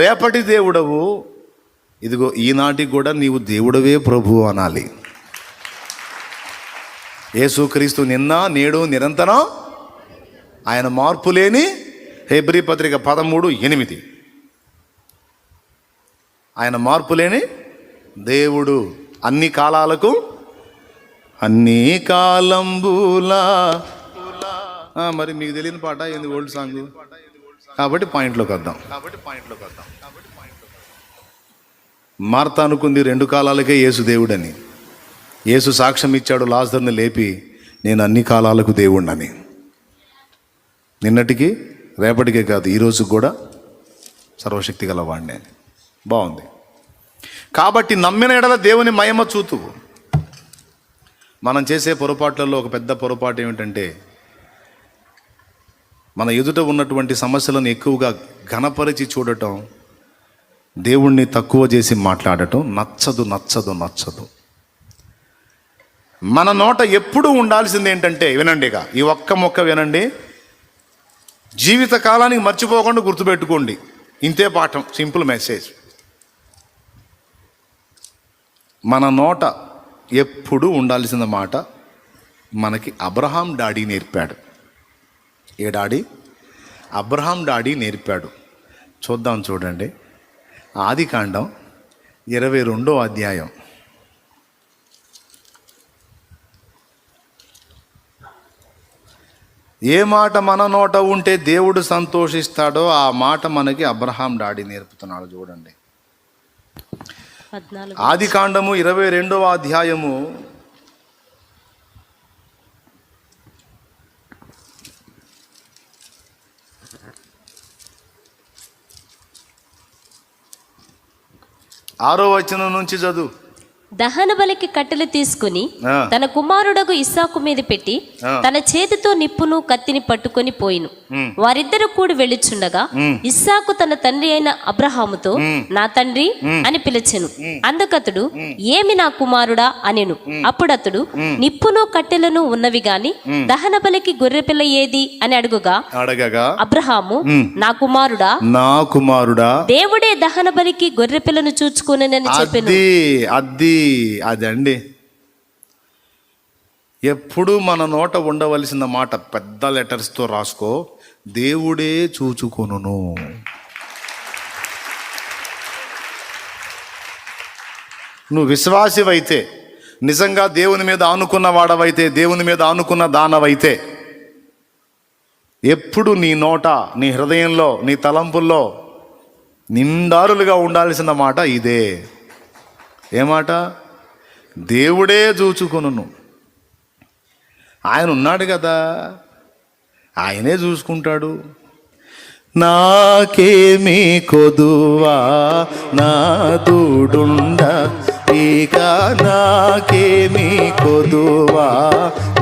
రేపటి దేవుడవు, ఇదిగో ఈనాటికి కూడా నీవు దేవుడవే ప్రభు అనాలి. యేసుక్రీస్తు నిన్న నేడు నిరంతరం, ఆయన మార్పు లేని. హెబ్రీ పత్రిక 13:8 ఆయన మార్పు లేని దేవుడు. అన్ని కాలాలకు, అన్ని కాలంబులా మరి మీకు తెలియని పాట ఏంది ఓల్డ్ సాంగ్? కాబట్టి పాయింట్లోకి వద్దాం. మార్త అనుకుంది 2 కాలాలకే యేసు దేవుడని. యేసు సాక్ష్యం ఇచ్చాడు లాజరుని లేపి, నేను అన్ని కాలాలకు దేవుణ్ణని. నిన్నటికి రేపటికే కాదు, ఈరోజు కూడా సర్వశక్తి గల వాడిని అని. బాగుంది. కాబట్టి నమ్మిన ఎడల దేవుని మహిమ చూతు. మనం చేసే పొరపాట్లలో ఒక పెద్ద పొరపాటు ఏమిటంటే, మన ఎదుట ఉన్నటువంటి సమస్యలను ఎక్కువగా ఘనపరిచి చూడటం, దేవుణ్ణి తక్కువ చేసి మాట్లాడటం నచ్చదు. మన నోట ఎప్పుడూ ఉండాల్సింది ఏంటంటే, వినండి, ఇక ఈ ఒక్క మొక్క వినండి, జీవిత కాలానికి మర్చిపోకుండా గుర్తుపెట్టుకోండి. ఇంతే పాఠం, సింపుల్ మెసేజ్. మన నోట ఎప్పుడూ ఉండాల్సిన మాట మనకి అబ్రహాం డాడీ నేర్పాడు. ఏ డాడీ? అబ్రహాం డాడీ నేర్పాడు. చూద్దాం, చూడండి. ఆదికాండం 22వ అధ్యాయం. ఏ మాట మన నోట ఉంటే దేవుడు సంతోషిస్తాడో ఆ మాట మనకి అబ్రహాం డాడీ నేర్పుతున్నాడు. చూడండి, ఆదికాండము 22వ అధ్యాయము 6వ వచనం నుంచి చదువు. దహన బలికి కట్టెలు తీసుకుని తన కుమారుడగు ఇస్సాకు మీద పెట్టి తన చేతితో నిప్పును కత్తిని పట్టుకొని పోయిను. వారిద్దరు కూడి వెళ్ళుచుండగా ఇస్సాకు తన తండ్రి అయిన అబ్రహాముతో, నా తండ్రి అని పిలిచెను. అందుకతడు, ఏమి నా కుమారుడా అనెను. అప్పుడతడు, నిప్పును కట్టెలను ఉన్నవి గాని దహన బలికి గొర్రెపిల్ల ఏది అని అడగగా అబ్రహాము, నా కుమారుడా దేవుడే దహన బలికి గొర్రెపిల్లను చూచుకొనెనని చెప్పెను. అదండి, ఎప్పుడు మన నోట ఉండవలసిన మాట పెద్ద లెటర్స్తో రాసుకో, దేవుడే చూచుకొనును. నువ్వు విశ్వాసివైతే, నిజంగా దేవుని మీద ఆనుకున్న వాడవైతే, దేవుని మీద ఆనుకున్న దానవైతే, ఎప్పుడు నీ నోట, నీ హృదయంలో, నీ తలంపుల్లో నిండారులుగా ఉండాల్సిన మాట ఇదే. ఏమాట? దేవుడే చూచుకొనును. ఆయన ఉన్నాడు కదా, ఆయనే చూసుకుంటాడు. నాకేమీ కొదువా నాదుడుండ, ఇక నాకేమీ కొదువా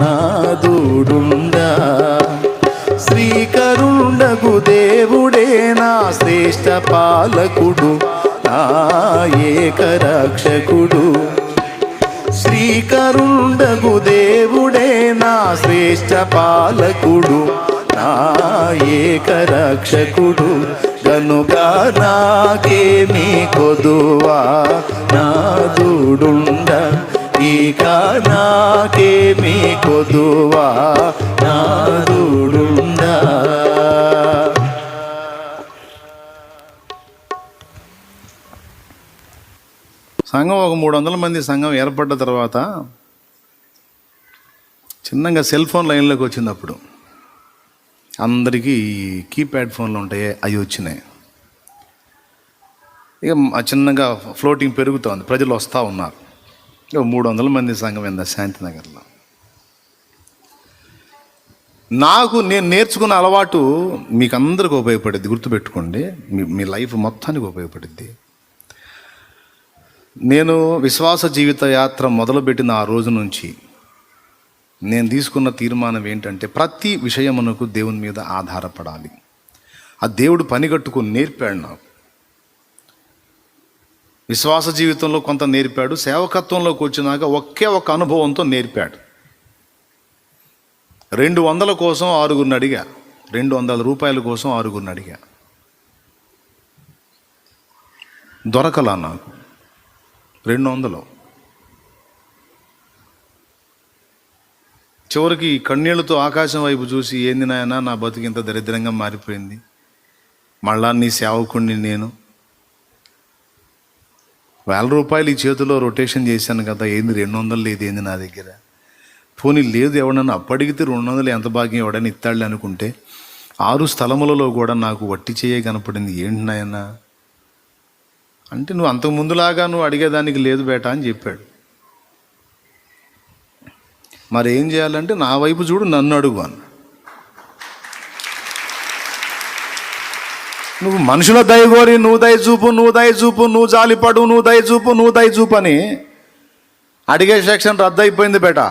నాదుడుండ, శ్రీకరుండగు దేవుడే నా శ్రేష్ఠ పాలకుడు, నా ఏకరక్షకుడు. శ్రీకరుండగు దేవుడే నా శ్రేష్ఠ పాలకుడు, నా ఏకరక్షకుడు. గనుక నాకేమీ కొదువా నాదుడుండ, ఇక నాకేమీ కొదువా నాదుడుండ. సంఘం ఒక 300 మంది సంఘం ఏర్పడ్డ తర్వాత చిన్నగా సెల్ ఫోన్ లైన్లోకి వచ్చినప్పుడు అందరికీ కీప్యాడ్ ఫోన్లు ఉంటాయి, అవి వచ్చినాయి. ఇక చిన్నగా ఫ్లోటింగ్ పెరుగుతోంది, ప్రజలు వస్తూ ఉన్నారు. ఇక 300 మంది సంఘం ఎంత శాంతినగర్లో. నేను నేర్చుకున్న అలవాటు మీకు అందరికీ ఉపయోగపడుద్ది, గుర్తుపెట్టుకోండి. మీ లైఫ్ మొత్తానికి ఉపయోగపడుద్ది. నేను విశ్వాస జీవిత యాత్ర మొదలుపెట్టిన ఆ రోజు నుంచి నేను తీసుకున్న తీర్మానం ఏంటంటే, ప్రతి విషయమునకు దేవుని మీద ఆధారపడాలి. ఆ దేవుడు పని కట్టుకొని నేర్పాడు నాకు. విశ్వాస జీవితంలో కొంత నేర్పాడు, సేవకత్వంలోకి వచ్చినాక ఒకే ఒక అనుభవంతో నేర్పాడు. 200 కోసం 6గురిని అడిగా, 200 రూపాయల కోసం 6గురిని అడిగా, దొరకలా నాకు. 200. చివరికి కన్నీళ్లతో ఆకాశం వైపు చూసి, ఏంది నాయనా నా బతుకు ఇంత దరిద్రంగా మారిపోయింది, మళ్ళా నీ సేవకుడిని నేను 1000 రూపాయలు ఈ చేతిలో రొటేషన్ చేశాను కదా, ఏంది 200 లేదు ఏంది నా దగ్గర, పోనీ లేదు ఎవడన్నా అప్పడిగితే 200 ఎంత భాగ్యం ఎవడని ఇస్తాడులే అనుకుంటే 6 స్థలములలో కూడా నాకు వట్టి చేయ కనపడింది. ఏంటి నాయన అంటే, నువ్వు అంతకు ముందులాగా నువ్వు అడిగేదానికి లేదు బేటా అని చెప్పాడు. మరి ఏం చేయాలంటే, నా వైపు చూడు, నన్ను అడుగు అన్న. నువ్వు మనుషుల దయగోరి నువ్వు దయచూపు, నువ్వు జాలిపడు, నువ్వు దయచూపు అని అడిగే సెక్షన్ రద్దు అయిపోయింది బేటా.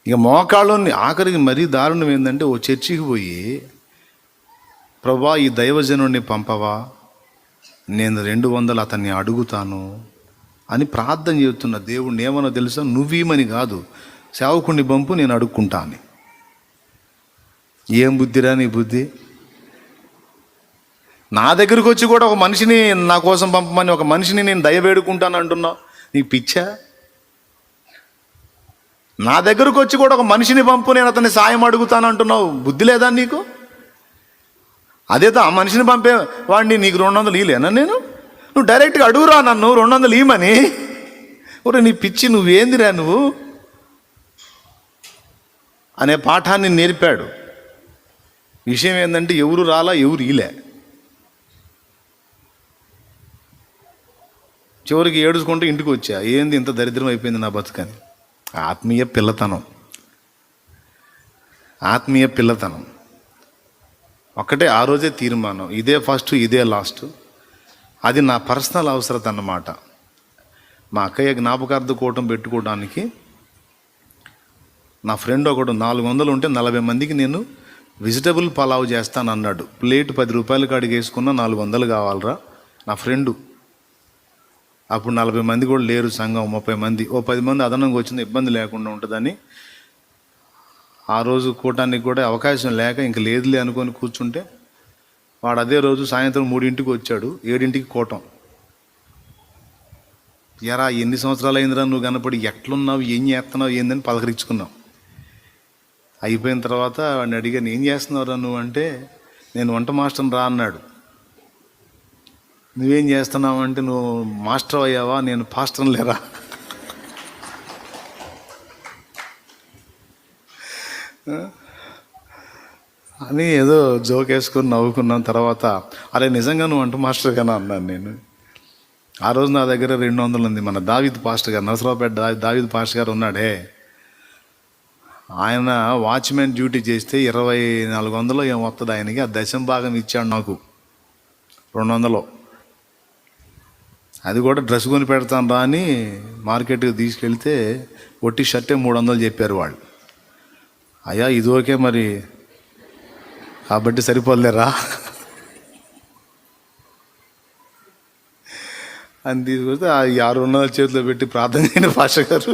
ఇక మోకాళ్ళు ఆఖరికి మరీ దారుణం ఏంటంటే, ఓ చర్చికి పోయి, ప్రభా ఈ దైవజనుడిని పంపవా, నేను 200 అతన్ని అడుగుతాను అని ప్రార్థన చేస్తున్న దేవుడిని ఏమన్నా తెలుసా, నువ్వీమని కాదు, సేవకుడిని పంపు, నేను అడుక్కుంటా అని. ఏం బుద్ధిరా నీ బుద్ధి? నా దగ్గరికి వచ్చి కూడా ఒక మనిషిని నా కోసం పంపమని, ఒక మనిషిని నేను దయ వేడుకుంటాను అంటున్నావు, నీకు పిచ్చా? నా దగ్గరకు వచ్చి కూడా ఒక మనిషిని పంపు, నేను అతన్ని సాయం అడుగుతాను అంటున్నావు, బుద్ధి లేదా నీకు? అదేదో ఆ మనిషిని పంపే వాడిని నీకు 200 ఇలేనా? నువ్వు డైరెక్ట్గా అడుగురా నన్ను 200 ఇమని. ఒరే నీ పిచ్చి, నువ్వేందిరా నువ్వు అనే పాఠాన్ని నేర్పాడు. విషయం ఏంటంటే, ఎవరు రాలా, ఎవరు ఈలే. చివరికి ఏడుచుకుంటూ ఇంటికి వచ్చా, ఏంది ఇంత దరిద్రం అయిపోయింది నా బతుకని. ఆత్మీయ పిల్లతనం ఒక్కటే. ఆ రోజే తీర్మానం, ఇదే ఫస్ట్ ఇదే లాస్ట్. అది నా పర్సనల్ అవసరత అన్నమాట. మా అక్కయ్య జ్ఞాపకార్థ కూటం పెట్టుకోవడానికి నా ఫ్రెండ్ ఒకడు 400 ఉంటే 40 మందికి నేను వెజిటబుల్ పలావ్ చేస్తాను అన్నాడు. ప్లేట్ 10 రూపాయలు కాడికి వేసుకున్నా 400 కావాలరా నా ఫ్రెండు. అప్పుడు 40 మంది కూడా లేరు, సంఘం 30 మంది. ఓ 10 మంది అదనంగా వచ్చింది, ఇబ్బంది లేకుండా ఉంటుందని. ఆ రోజు కూటానికి కూడా అవకాశం లేక ఇంక లేదులే అనుకొని కూర్చుంటే, వాడు అదే రోజు సాయంత్రం 3ంటికి వచ్చాడు, 7ంటికి కూటం. ఎరా ఎన్ని సంవత్సరాలు అయిందిరా నువ్వు కనపడి, ఎట్లున్నావు, ఏం చేస్తున్నావు, ఏందని పలకరించుకున్నాం. అయిపోయిన తర్వాత వాడిని అడిగాను, ఏం చేస్తున్నావురా నువ్వు అంటే, నేను వంట మాస్టర్ని రా అన్నాడు. నువ్వేం చేస్తున్నావు అంటే, నువ్వు మాస్టర్ అయ్యావా, నేను పాస్టర్ని లేరా అని ఏదో జోక్ వేసుకొని నవ్వుకున్నాం. తర్వాత అరే నిజంగా నువ్వు వంట మాస్టర్ గానా అన్నాను నేను. ఆ రోజు నా దగ్గర 200 ఉంది. మన దావీద్ పాస్టర్ గారు, నరసరావుపేట దావీద్ పాస్టర్ గారు ఉన్నాడే, ఆయన వాచ్మెన్ డ్యూటీ చేస్తే 2400 ఏం వస్తుంది ఆయనకి. ఆ 10వ భాగం ఇచ్చాడు నాకు, 200. అది కూడా డ్రెస్ కొని పెడతాను రా అని మార్కెట్కి తీసుకెళ్తే ఒట్టి షర్టే 300 చెప్పారు వాళ్ళు. అయ్యా ఇది ఓకే మరి, కాబట్టి సరిపోలేరా అని తీసుకొస్తే ఆ 600 చేతిలో పెట్టి ప్రార్థన చేయని భాష గారు,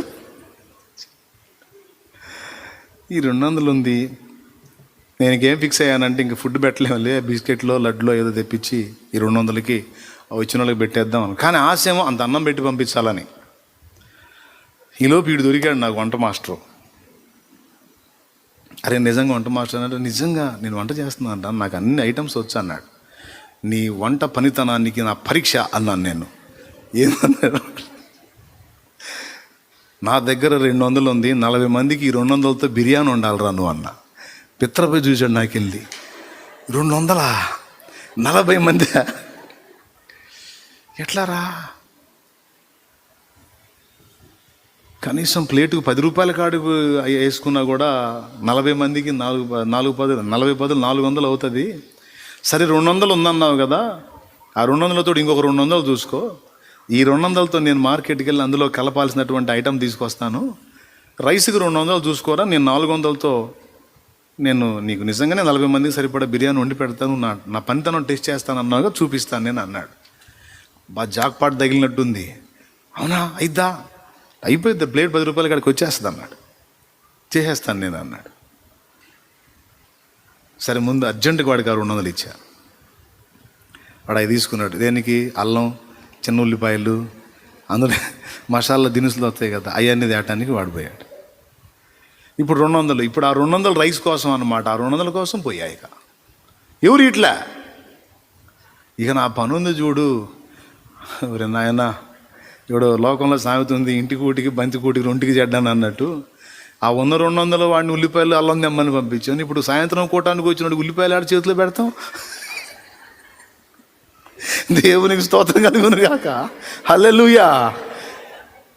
ఈ 200 ఉంది. నేనేం ఫిక్స్ అయ్యానంటే, ఇంక ఫుడ్ పెట్టలేములే, బిస్కెట్లో లడ్లో ఏదో తెప్పించి ఈ 200కి వచ్చిన వాళ్ళకి పెట్టేద్దాం అని. కానీ ఆశేమో అంత అన్నం పెట్టి పంపించాలని. ఈలోపు వీడు దొరికాడు నాకు వంట మాస్టరు. అరే నిజంగా వంట మాస్టర్ అన్నాడు. నిజంగా నేను వంట చేస్తున్నాను అంట, నాకు అన్ని ఐటమ్స్ వచ్చు అన్నాడు. నీ వంట పనితనానికి నా పరీక్ష అన్నాను నేను. ఏమన్నాడు, నా దగ్గర 200 ఉంది, 40 మందికి ఈ 200తో బిర్యానీ వండాలిరా నువ్వు అన్న. పిత్రపై చూశాడు నాకు వెళ్ళి, 200 40 మంది ఎట్లారా? కనీసం ప్లేటుకు 10 రూపాయల కాడికి వేసుకున్నా కూడా 40 మందికి 40 పదులు 400 అవుతుంది. సరే 200 ఉందన్నావు కదా, ఆ 200లతో ఇంకొక 200 చూసుకో. ఈ 200లతో నేను మార్కెట్కి వెళ్ళి అందులో కలపాల్సినటువంటి ఐటమ్ తీసుకొస్తాను. రైస్కి 200 చూసుకోరా, నేను 400లతో నేను నీకు నిజంగానే 40 మందికి సరిపడా బిర్యానీ వండి పెడతాను, నా పనితనం టెస్ట్ చేస్తాను అన్నాగా, చూపిస్తాను నేను అన్నాడు. జాక్పాట్ తగిలినట్టుంది. అవునా, అయిద్దా, అయిపోయింది, ప్లేట్ 10 రూపాయల కాడికి వచ్చేస్తుంది అన్నాడు. చేసేస్తాను నేను అన్నాడు. సరే ముందు అర్జెంటుగా వాడికి 200 ఇచ్చా. వాడు అవి తీసుకున్నాడు. దేనికి? అల్లం, చిన్న ఉల్లిపాయలు, అందులో మసాలా దినుసులు వస్తాయి కదా, అవన్నీ తేటానికి వాడిపోయాడు. ఇప్పుడు 200. ఇప్పుడు ఆ 200 రైస్ కోసం అన్నమాట. ఆ 200 కోసం పోయాయి. ఇక ఎవరు ఇట్లా, ఇక నా పనుంది చూడు. నాయన ఇప్పుడు లోకంలో సాగుతుంది, ఇంటి కూటికి బంతి కూటికి 2కి చెడ్డాను అన్నట్టు ఆ 100-200 వాడిని ఉల్లిపాయలు అల్లం తెమ్మని పంపించాను. ఇప్పుడు సాయంత్రం కూటానికి వచ్చినప్పుడు ఉల్లిపాయలు ఆడ చేతిలో పెడతాం. దేవునికి స్తోత్రం కలుగును గాక. హల్లెలూయా.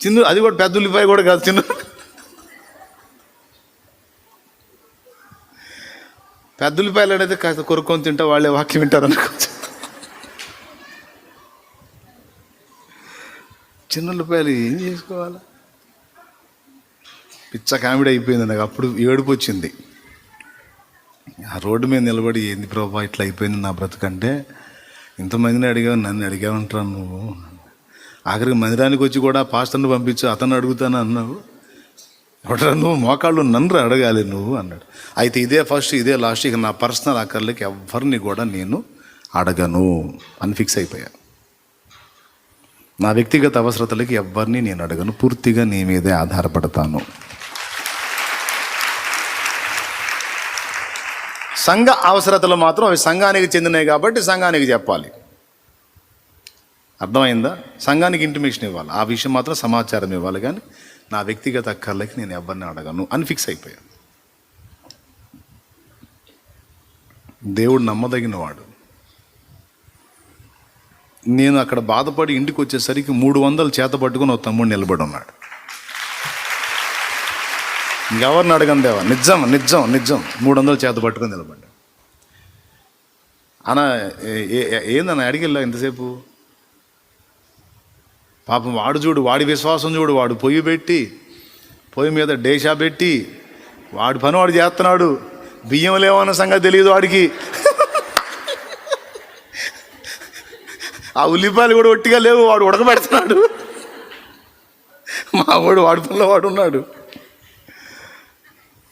చిన్న అది కూడా పెద్ద ఉల్లిపాయ కూడా కాదు, చిన్న పెద్ద ఉల్లిపాయలు అనేది కాస్త కొరుక్కొని తింటే వాళ్ళే వాక్యం వింటారు అనుకోవచ్చు. చిన్న ఉల్లిపాయలు ఏం చేసుకోవాలి? పిచ్చ కామెడీ అయిపోయింది నాకు. అప్పుడు ఏడుపు వచ్చింది. ఆ రోడ్డు మీద నిలబడి, ఏంది ప్రభా ఇట్లా అయిపోయింది నా బ్రతుకంటే, ఇంతమందిని అడిగావు, నన్ను అడిగావంటాను నువ్వు. ఆఖరికి మందిరానికి వచ్చి కూడా పాస్టర్ని పంపించు, అతను అడుగుతాను అన్నావు. ఎవడరా నువ్వు? మోకాళ్ళు నన్ను అడగాలి నువ్వు అన్నాడు. అయితే ఇదే ఫస్ట్, ఇదే లాస్ట్, ఇక నా పర్సనల్ అక్కర్లకి ఎవరిని కూడా నేను అడగను అని ఫిక్స్ అయిపోయా. నా వ్యక్తిగత అవసరతలకి ఎవరిని నేను అడగను, పూర్తిగా నీ మీదే ఆధారపడతాను. సంఘ అవసరతలు మాత్రం అవి సంఘానికి చెందినవి కాబట్టి సంఘానికి చెప్పాలి. అర్థమైందా? సంఘానికి ఇంటిమేషన్ ఇవ్వాలి, ఆ విషయం మాత్రం సమాచారం ఇవ్వాలి. కానీ నా వ్యక్తిగత అక్కర్లకి నేను ఎవరిని అడగను అని ఫిక్స్ అయిపోయాను. దేవుడు నమ్మదగిన వాడు. నేను అక్కడ బాధపడి ఇంటికి వచ్చేసరికి 300 చేత పట్టుకుని ఒక తమ్ముడు నిలబడి ఉన్నాడు. ఇంకెవరిని అడగను దేవా, నిజం నిజం నిజం. 300 చేత పట్టుకుని నిలబడ్డా. అన్న ఏందన్న అడిగిల్లా ఇంతసేపు? పాపం వాడు చూడు, వాడి విశ్వాసం చూడు, వాడు పొయ్యి మీద డేషా పెట్టి వాడి పని వాడు చేస్తున్నాడు. బియ్యం లేవన్న సంగతి తెలియదు వాడికి. ఆ ఉల్లిపాయలు కూడా ఒట్టిగా లేవు, వాడు ఉడకబెడుతున్నాడు. మా వాడి పనిలో వాడు ఉన్నాడు.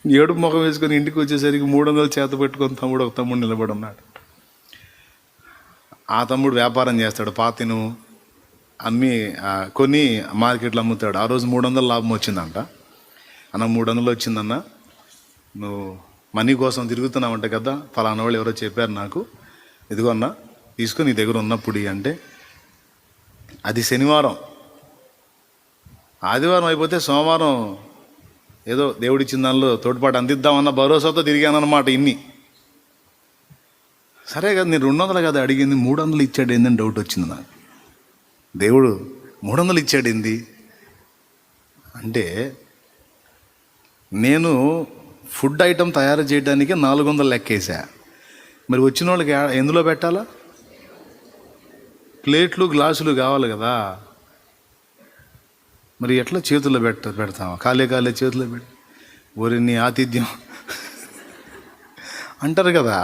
ఏడుపు ముఖం వేసుకొని ఇంటికి వచ్చేసరికి 300 చేత పెట్టుకొని ఒక తమ్ముడు నిలబడి ఉన్నాడు. ఆ తమ్ముడు వ్యాపారం చేస్తాడు. పాతిను అమ్మి కొని మార్కెట్లో అమ్ముతాడు. ఆ రోజు 300 లాభం వచ్చిందంట. అన్న 300 వచ్చిందన్న, నువ్వు మనీ కోసం తిరుగుతున్నావంట కదా, ఫలానా వాళ్ళు ఎవరో చెప్పారు నాకు, ఇదిగో అన్న తీసుకుని నీ దగ్గర ఉన్నప్పుడు అంటే. అది శనివారం. ఆదివారం అయిపోతే సోమవారం ఏదో దేవుడిచ్చిన దానిలో తోడ్పాటు అందిద్దామన్న భరోసాతో తిరిగానన్నమాట. ఇన్ని సరే కదా, నేను 200 కదా అడిగింది, 300 ఇచ్చాడు ఏందని డౌట్ వచ్చింది నాకు. దేవుడు 300 ఇచ్చాడు ఏంది అంటే, నేను ఫుడ్ ఐటెం తయారు చేయడానికి 400 లెక్కేసా. మరి వచ్చిన వాళ్ళకి ఎందులో పెట్టాలా? ప్లేట్లు గ్లాసులు కావాలి కదా. మరి ఎట్లా చేతుల్లో పెడతాం? కాలే చేతుల్లో పెట్టి ఊరిని ఆతిథ్యం అంటారు కదా.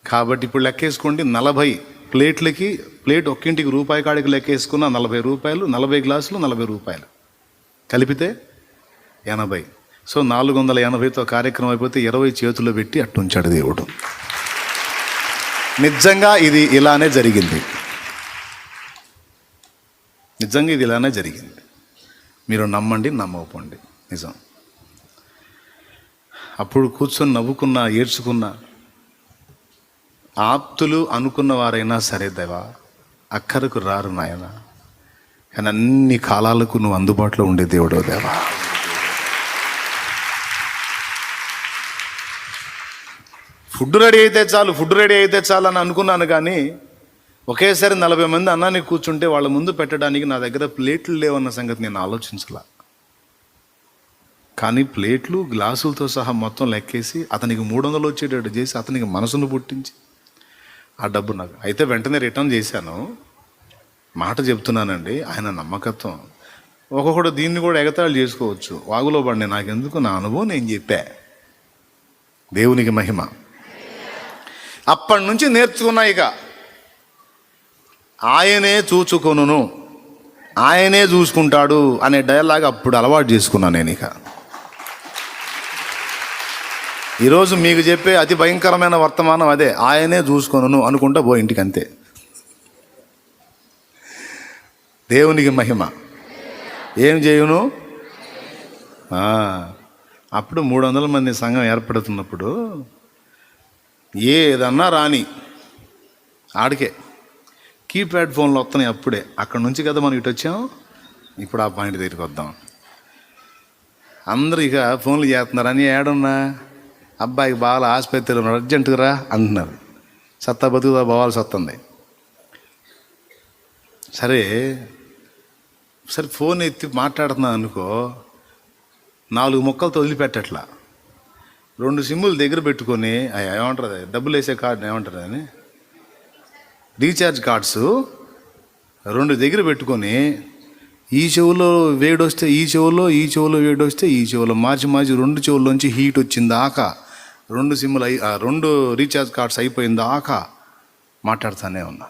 కాబట్టి ఇప్పుడు లెక్కేసుకోండి, 40 ప్లేట్లకి, ప్లేట్ ఒక్కింటికి రూపాయి కాడికి లెక్కేసుకున్న 40 రూపాయలు, 40 గ్లాసులు 40 రూపాయలు కలిపితే 80. సో 480తో కార్యక్రమం అయిపోతే 20 చేతుల్లో పెట్టి అట్టుంచాడు దేవుడు. నిజంగా ఇది ఇలానే జరిగింది. నిజంగా ఇది ఇలానే జరిగింది. మీరు నమ్మండి, నమ్మకపోండి, నిజం. అప్పుడు కూర్చొని నవ్వుకున్నా, ఏడ్చుకున్నా. ఆప్తులు అనుకున్న వారైనా సరే దేవా, అక్కరకు రారు నాయన, కానీ అన్ని కాలాలకు నువ్వు అందుబాటులో ఉండే దేవుడో దేవా. ఫుడ్ రెడీ అయితే చాలు అని అనుకున్నాను. కానీ ఒకేసారి 40 మంది అన్నానికి కూర్చుంటే వాళ్ళ ముందు పెట్టడానికి నా దగ్గర ప్లేట్లు లేవన్న సంగతి నేను ఆలోచించలా. కానీ ప్లేట్లు గ్లాసులతో సహా మొత్తం లెక్కేసి అతనికి 300 వచ్చేటట్టు చేసి అతనికి మనసును పుట్టించి ఆ డబ్బు నాకు అయితే వెంటనే రిటర్న్ చేశాను. మాట చెప్తున్నానండి, ఆయన నమ్మకత్వం. ఒక్కొక్కడు దీన్ని కూడా ఎగతాళి చేసుకోవచ్చు, వాగులో పడి నాకెందుకు, నా అనుభవం నేను చెప్పా. దేవునికి మహిమ. అప్పటి నుంచి నేర్చుకున్నా. ఇక ఆయనే చూచుకొనును, ఆయనే చూసుకుంటాడు అనే డైలాగ్ అప్పుడు అలవాటు చేసుకున్నాను నేను. ఇక ఈరోజు మీకు చెప్పే అతి భయంకరమైన వర్తమానం అదే, ఆయనే చూసుకొనును అనుకుంటా పో ఇంటికి, అంతే. దేవునికి మహిమ. ఏం చేయును? అప్పుడు 300 మంది సంఘం ఏర్పడుతున్నప్పుడు ఏదన్నా రాని ఆడికే కీప్యాడ్ ఫోన్లు వస్తున్నాయి. అప్పుడే అక్కడ నుంచి కదా మనం ఇటు వచ్చాం. ఇప్పుడు ఆ పాయింట్ దగ్గరికి వద్దాం. అందరూ ఇక ఫోన్లు చేస్తున్నారు. అని ఏడున్నా అబ్బాయికి బాగా ఆసుపత్రిలో ఉన్నాడు, అర్జెంటుగా రా అంటున్నారు. సత్తా బతుకుతా పోవాల్సి వస్తుంది. సరే ఫోన్ ఎత్తి మాట్లాడుతున్నాను అనుకో, 4 ముక్కలతో వదిలిపెట్టట్లా. 2 సిమ్ములు దగ్గర పెట్టుకొని ఏమంటారు అది, డబ్బులు వేసే కార్డు ఏమంటారు అని, రీఛార్జ్ కార్డ్స్ 2 దగ్గర పెట్టుకొని ఈ చెవులో వేడొస్తే ఈ చెవులో, ఈ చెవులో వేడొస్తే ఈ చెవులో, మార్చి 2 చెవుల్లోంచి హీట్ వచ్చిందాకా 2 సిమ్ములు 2 రీఛార్జ్ కార్డ్స్ అయిపోయిందాకా మాట్లాడుతూనే ఉన్నా.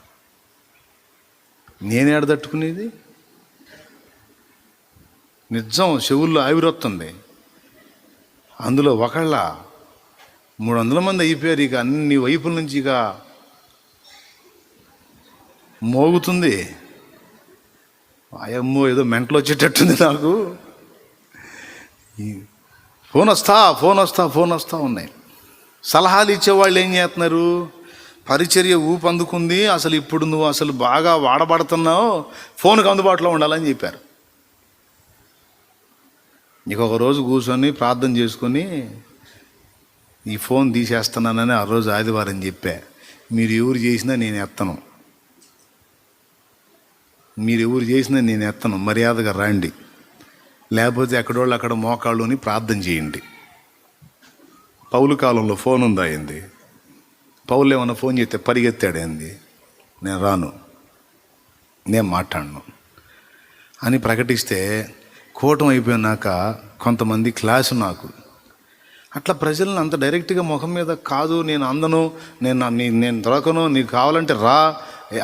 నేనే తట్టుకునేది? నిజం చెవుల్లో ఆవిరొస్తుంది. అందులో ఒకళ్ళ 300 మంది అయిపోయారు. ఇక అన్ని వైపుల నుంచి ఇక మోగుతుంది. అయ్యమ్మో ఏదో మెంటలు వచ్చేటట్టుంది నాకు. ఫోన్ వస్తా ఉన్నాయి. సలహాలు ఇచ్చేవాళ్ళు ఏం చేస్తున్నారు, పరిచర్య ఊపందుకుంది, అసలు ఇప్పుడు నువ్వు అసలు బాగా వాడబడుతున్నావు, ఫోన్కి అందుబాటులో ఉండాలని చెప్పారు. ఇక ఒక రోజు కూర్చొని ప్రార్థన చేసుకొని ఈ ఫోన్ తీసేస్తున్నానని ఆ రోజు ఆదివారం చెప్పా. మీరు ఎవరు చేసినా నేను ఎత్తను, మర్యాదగా రండి, లేకపోతే ఎక్కడోళ్ళు అక్కడ మోకాళ్ళుని ప్రార్థన చేయండి. పౌలు కాలంలో ఫోన్ ఉందా అయింది? పౌలు ఏమన్నా ఫోన్ చేస్తే పరిగెత్తాడేంది? నేను రాను, నేను మాట్లాడను అని ప్రకటిస్తే కూటం అయిపోయినాక కొంతమంది క్లాసు నాకు అట్లా ప్రజలను అంత డైరెక్ట్గా ముఖం మీద కాదు, నేను అందను, నేను దొరకను, నీకు కావాలంటే రా,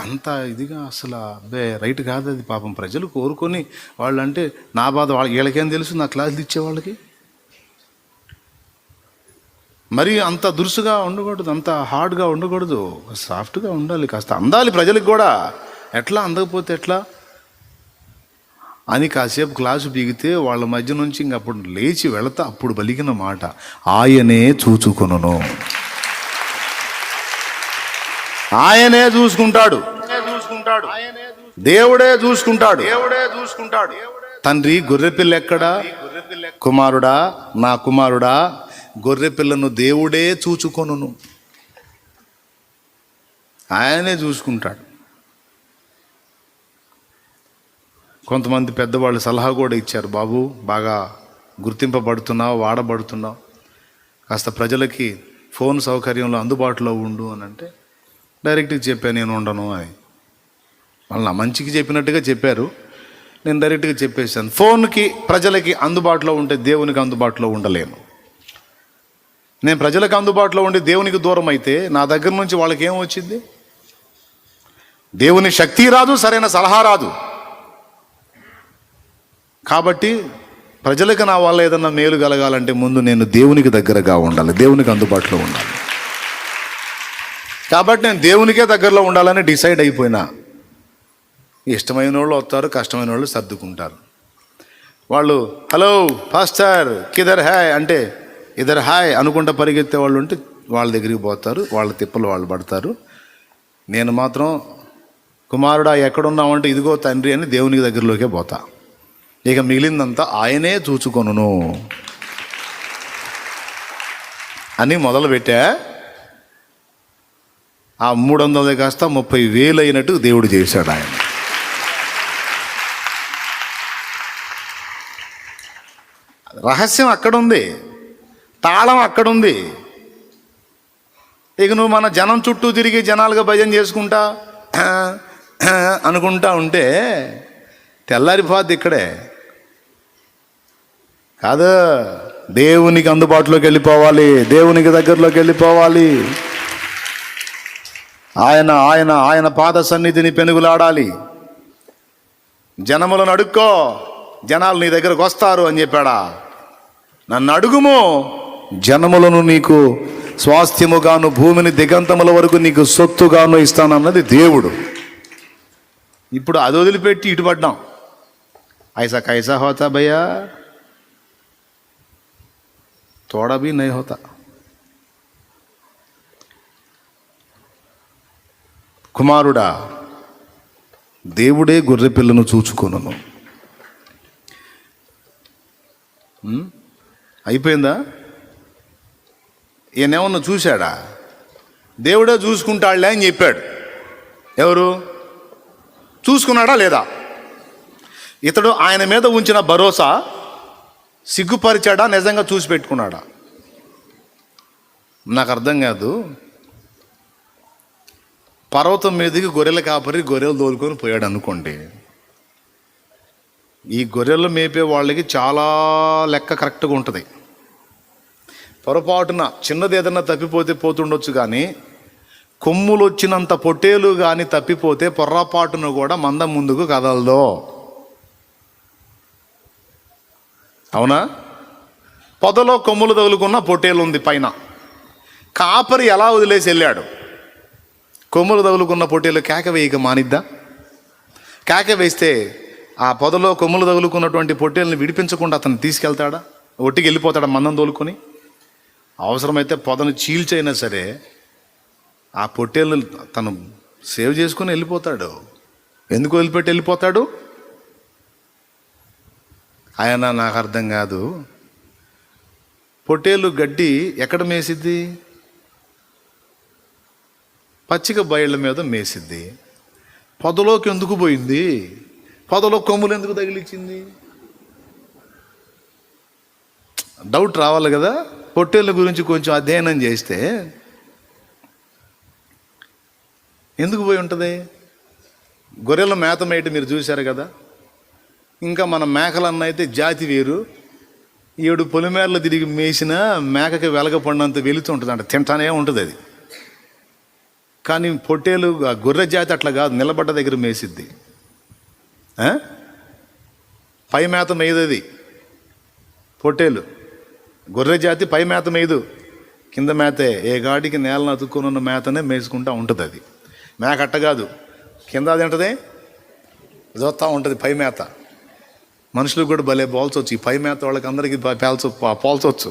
అంత ఇదిగా అసలు అబ్బే రైట్ కాదు అది. పాపం ప్రజలు కోరుకొని వాళ్ళు అంటే నా బాధ వీళ్ళకేం తెలుసు, నా క్లాసులు ఇచ్చేవాళ్ళకి. మరి అంత దురుసుగా ఉండకూడదు, అంత హార్డ్గా ఉండకూడదు, సాఫ్ట్గా ఉండాలి, కాస్త అందాలి ప్రజలకు కూడా. ఎట్లా అందకపోతే ఎట్లా అని కాసేపు క్లాసు పీగితే వాళ్ళ మధ్య నుంచి ఇంకప్పుడు లేచి వెళతా అప్పుడు పలికిన మాట, ఆయనే చూచుకొనును, ఆయనే చూసుకుంటాడు, దేవుడే చూసుకుంటాడు. తండ్రి గొర్రెపిల్ల ఎక్కడా? కుమారుడా, నా కుమారుడా, గొర్రెపిల్లను దేవుడే చూచుకొనును, ఆయనే చూసుకుంటాడు. కొంతమంది పెద్దవాళ్ళు సలహా కూడా ఇచ్చారు, బాబు బాగా గుర్తింపబడుతున్నావు, వాడబడుతున్నావు, కాస్త ప్రజలకి ఫోన్ సౌకర్యంలో అందుబాటులో ఉండు అని అంటే డైరెక్ట్గా చెప్పాను, నేను ఉండను అని. వాళ్ళు నా మంచికి చెప్పినట్టుగా చెప్పారు, నేను డైరెక్ట్గా చెప్పేశాను. ఫోన్కి ప్రజలకి అందుబాటులో ఉంటే దేవునికి అందుబాటులో ఉండలేను. నేను ప్రజలకు అందుబాటులో ఉండి దేవునికి దూరం అయితే నా దగ్గర నుంచి వాళ్ళకి ఏం వచ్చింది? దేవుని శక్తి రాదు, సరైన సలహా రాదు. కాబట్టి ప్రజలకు నా వల్ల ఏదన్నా మేలు కలగాలంటే ముందు నేను దేవునికి దగ్గరగా ఉండాలి, దేవునికి అందుబాటులో ఉండాలి. కాబట్టి నేను దేవునికే దగ్గరలో ఉండాలని డిసైడ్ అయిపోయినా. ఇష్టమైన వాళ్ళు వస్తారు, కష్టమైన వాళ్ళు సర్దుకుంటారు. వాళ్ళు హలో పాస్టర్ కిదర్ హాయ్ అంటే ఇదర్ హాయ్ అనుకుంటా పరిగెత్తే వాళ్ళు ఉంటే వాళ్ళ దగ్గరికి పోతారు, వాళ్ళ తిప్పలు వాళ్ళు పడతారు. నేను మాత్రం కుమారుడా ఎక్కడున్నామంటే ఇదిగో తండ్రి అని దేవునికి దగ్గరలోకే పోతా. ఇక మిగిలిందంతా ఆయనే చూచుకొనును అని మొదలుపెట్టా. ఆ 300 కాస్త 30,000 అయినట్టు దేవుడు చేశాడు ఆయన. రహస్యం అక్కడుంది, తాళం అక్కడుంది. ఇక నువ్వు మన జనం చుట్టూ తిరిగి జనాలుగా భజన చేసుకుంటా అనుకుంటా ఉంటే తెల్లారిపోద్ది ఇక్కడే. కాదు, దేవునికి అందుబాటులోకి వెళ్ళిపోవాలి, దేవునికి దగ్గరలోకి వెళ్ళిపోవాలి. ఆయన ఆయన ఆయన పాద సన్నిధిని పెనుగులాడాలి. జనములను అడుక్కో, జనాలు నీ దగ్గరకు వస్తారు అని చెప్పాడా? నన్ను అడుగుము, జనములను నీకు స్వాస్థ్యముగాను భూమిని దిగంతముల వరకు నీకు సొత్తుగాను ఇస్తానన్నది దేవుడు. ఇప్పుడు అది వదిలిపెట్టి ఇటు పడ్డాం. ఐసా కైసా హోతా భయ్యా, తోడా భీ నహీ హోతా. కుమారుడా, దేవుడే గొర్రెపిల్లను చూచుకొనును. అయిపోయిందా? ఈయనేమన్నా చూశాడా? దేవుడే చూసుకుంటాడులే అని చెప్పాడు. ఎవరు చూసుకున్నాడా లేదా? ఇతడు ఆయన మీద ఉంచిన భరోసా సిగ్గుపరిచాడా, నిజంగా చూసి పెట్టుకున్నాడా? నాకు అర్థం కాదు. పర్వతం మీదకి గొర్రెల కాపరి గొర్రెలు తోలుకొని పోయాడు అనుకోండి. ఈ గొర్రెలు మేపే వాళ్ళకి చాలా లెక్క కరెక్ట్గా ఉంటుంది. పొరపాటున చిన్నది ఏదన్నా తప్పిపోతే పోతుండొచ్చు, కానీ కొమ్ములు వచ్చినంత పొట్టేలు కానీ తప్పిపోతే పొర్రపాటున కూడా మంద ముందుకు కదలదో. అవునా? పొదలో కొమ్ములు తగులుకున్న పొట్టేలు ఉంది పైన. కాపరి ఎలా వదిలేసి వెళ్ళాడు? కొమ్ములు తగులుకున్న పొట్టేలు కేక వేయక మానిద్దా? కేక వేస్తే ఆ పొదలో కొమ్ములు తగులుకున్నటువంటి పొట్టేలను విడిపించకుండా అతను తీసుకెళ్తాడా? ఒట్టికి వెళ్ళిపోతాడా మందం తోలుకొని? అవసరమైతే పొదను చీల్చైనా సరే ఆ పొట్టేళ్ళు తను సేవ్ చేసుకుని వెళ్ళిపోతాడు. ఎందుకు వదిలిపెట్టి వెళ్ళిపోతాడు? ఆయన నాకు అర్థం కాదు. పొట్టేలు గడ్డి ఎక్కడ మేసిద్ది? పచ్చిక బయళ్ళ మీద మేసిద్ది. పొదలోకి ఎందుకు పోయింది? పొదలో కొమ్ములు ఎందుకు తగిలిచ్చింది? డౌట్ రావాలి కదా. పొట్టేళ్ళ గురించి కొంచెం అధ్యయనం చేస్తే ఎందుకు పోయి ఉంటుంది? గొర్రెల మేత మేట మీరు చూశారు కదా. ఇంకా మన మేకలన్న అయితే జాతి వేరు. 7 పొలిమేరలు తిరిగి మేసిన మేకకి వెలగపడినంత వెలుతూ ఉంటుంది, అంటే తింటానే ఉంటుంది అది. కానీ పొట్టేలు గొర్రె జాతి అట్లా కాదు, నిలబడ్డ దగ్గర మేసిద్ది. పై మేత మేయదు అది. పొట్టేలు గొర్రె జాతి పై మేత మేయదు, కింద మేతే. ఏ గాడికి నేలను అతుక్కొని ఉన్న మేతనే మేసుకుంటూ ఉంటుంది అది. మేక అట్ట కాదు, కింద అది ఉంటుంది, చూస్తూ ఉంటుంది పై మేత. మనుషులకు కూడా భలే పోల్చవచ్చు. ఈ పై మేత వాళ్ళకి అందరికీ పోల్చవచ్చు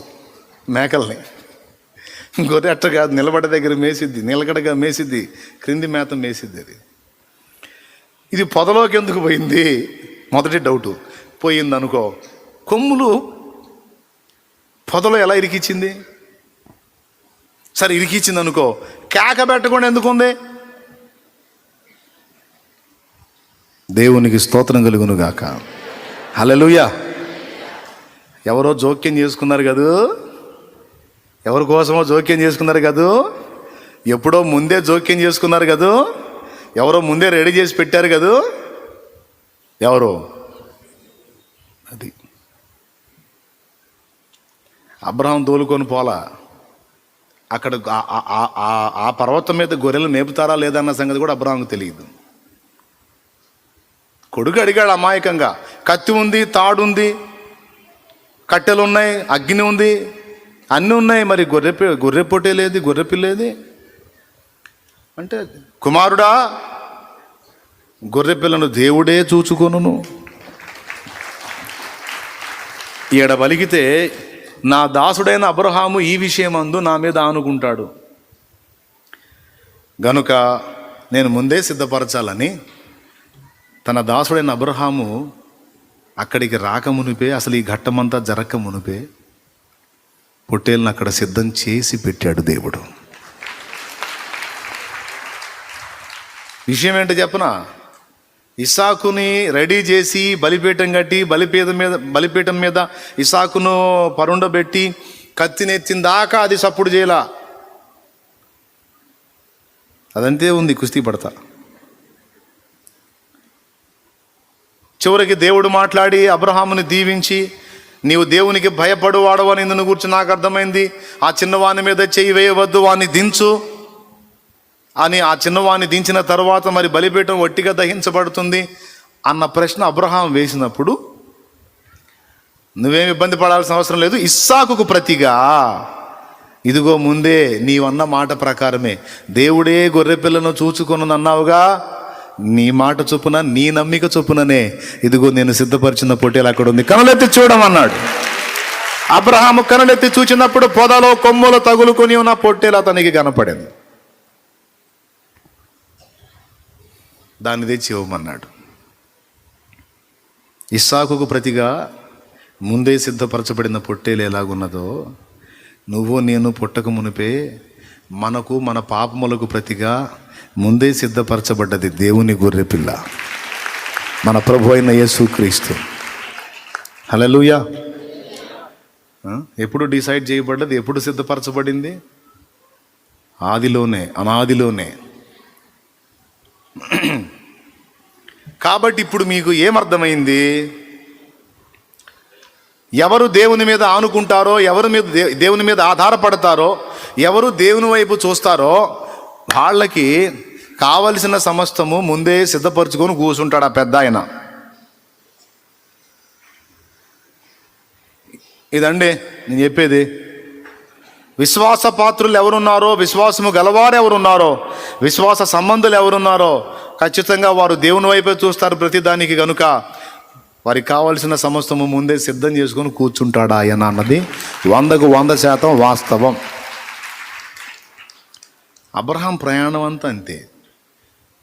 మేకల్ని. గొర్రె అట్ట కాదు, నిలబడ్డ దగ్గర మేసిద్ది, నిలకడగా మేసిద్ది, క్రింది మేత మేసిద్ది అది. ఇది పొదలోకి ఎందుకు పోయింది? మొదటి డౌటు. పోయింది అనుకో, కొమ్ములు పొదలో ఎలా ఇరికిచ్చింది? సరే ఇరికిచ్చింది అనుకో, కేక పెట్టకుండా ఎందుకు ఉంది? దేవునికి స్తోత్రం కలుగును గాక. హల్లెలూయా. ఎవరో జోక్యం చేసుకున్నారు కదూ, ఎవరి కోసమో జోక్యం చేసుకున్నారు కదూ, ఎప్పుడో ముందే జోక్యం చేసుకున్నారు కదూ, ఎవరో ముందే రెడీ చేసి పెట్టారు కదూ. ఎవరో అది అబ్రహాం తోలుకొని పోలా. అక్కడ ఆ పర్వతం మీద గొర్రెలు మేపుతారా లేదన్న సంగతి కూడా అబ్రహాంకు తెలియదు. కొడుకు అడిగాడు అమాయకంగా. కత్తి ఉంది, తాడుంది, కట్టెలు ఉన్నాయి, అగ్ని ఉంది, అన్నీ ఉన్నాయి, మరి గొర్రె పొట్టేలేది, గొర్రె పిల్లేది అంటే, కుమారుడా గొర్రె పిల్లను దేవుడే చూచుకొనును. ఈడ పలికితే నా దాసుడైన అబ్రహాము ఈ విషయమందు నా మీద ఆనుకుంటాడు గనుక నేను ముందే సిద్ధపరచాలని తన దాసుడైన అబ్రహాము అక్కడికి రాకమునిపే, అసలు ఈ ఘట్టమంతా జరగకమునిపే పొట్టేలను అక్కడ సిద్ధం చేసి పెట్టాడు దేవుడు. విషయం ఏంటో చెప్పనా? ఇస్సాకుని రెడీ చేసి బలిపీఠం కట్టి బలిపీఠం మీద ఇస్సాకును పరుండబెట్టి కత్తినెత్తిన దాకా అది సప్పుడు చేయలా. అదంతే ఉంది, కుస్తీ పడతా. చివరికి దేవుడు మాట్లాడి అబ్రహాముని దీవించి, నీవు దేవునికి భయపడు వాడవని నిన్ను గురించి నాకు అర్థమైంది, ఆ చిన్నవాని మీద చెయ్యి వేయవద్దు, వాడిని దించు అని. ఆ చిన్నవాణ్ణి దించిన తర్వాత మరి బలిపీఠం ఒట్టిగా దహించబడుతుంది అన్న ప్రశ్న అబ్రహాం వేసినప్పుడు నువ్వేమి ఇబ్బంది పడాల్సిన అవసరం లేదు. ఇస్సాకుకు ప్రతిగా ఇదిగో ముందే నీవన్న మాట ప్రకారమే దేవుడే గొర్రెపిల్లను చూచుకొను అన్నావుగా, నీ మాట చొప్పున, నీ నమ్మిక చొప్పుననే ఇదిగో నేను సిద్ధపరిచిన పొట్టేలు అక్కడ ఉంది, కనులెత్తి చూడమన్నాడు. అబ్రహాము కనులెత్తి చూచినప్పుడు పొదలో కొమ్ములు తగులుకొని ఉన్న పొట్టేలు అతనికి కనపడింది. దాన్ని తెచ్చి ఇవ్వమన్నాడు. ఇస్సాకుకు ప్రతిగా ముందే సిద్ధపరచబడిన పొట్టేలు ఎలాగున్నదో, నువ్వు నేను పుట్టక మునిపే మనకు మన పాపములకు ప్రతిగా ముందే సిద్ధపరచబడ్డది దేవుని గొర్రెపిల్ల, మన ప్రభు అయిన యేసుక్రీస్తు. హల్లెలూయా. ఎప్పుడు డిసైడ్ చేయబడ్డది? ఎప్పుడు సిద్ధపరచబడింది? ఆదిలోనే, అనాదిలోనే. కాబట్టి ఇప్పుడు మీకు ఏమర్థమైంది? ఎవరు దేవుని మీద ఆనుకుంటారో, ఎవరి మీద దేవుని మీద ఆధారపడతారో, ఎవరు దేవుని వైపు చూస్తారో వాళ్ళకి కావలసిన సమస్తము ముందే సిద్ధపరచుకొని కూర్చుంటాడు ఆ పెద్ద ఆయన. ఇదండి నేను చెప్పేది. విశ్వాస పాత్రులు ఎవరున్నారో, విశ్వాసము గలవారు ఎవరున్నారో, విశ్వాస సంబంధులు ఎవరున్నారో ఖచ్చితంగా వారు దేవుని వైపే చూస్తారు ప్రతిదానికి. కనుక వారికి కావలసిన సమస్తము ముందే సిద్ధం చేసుకొని కూర్చుంటాడు ఆయన అన్నది 100% వాస్తవం. అబ్రహాం ప్రయాణం అంతా అంతే.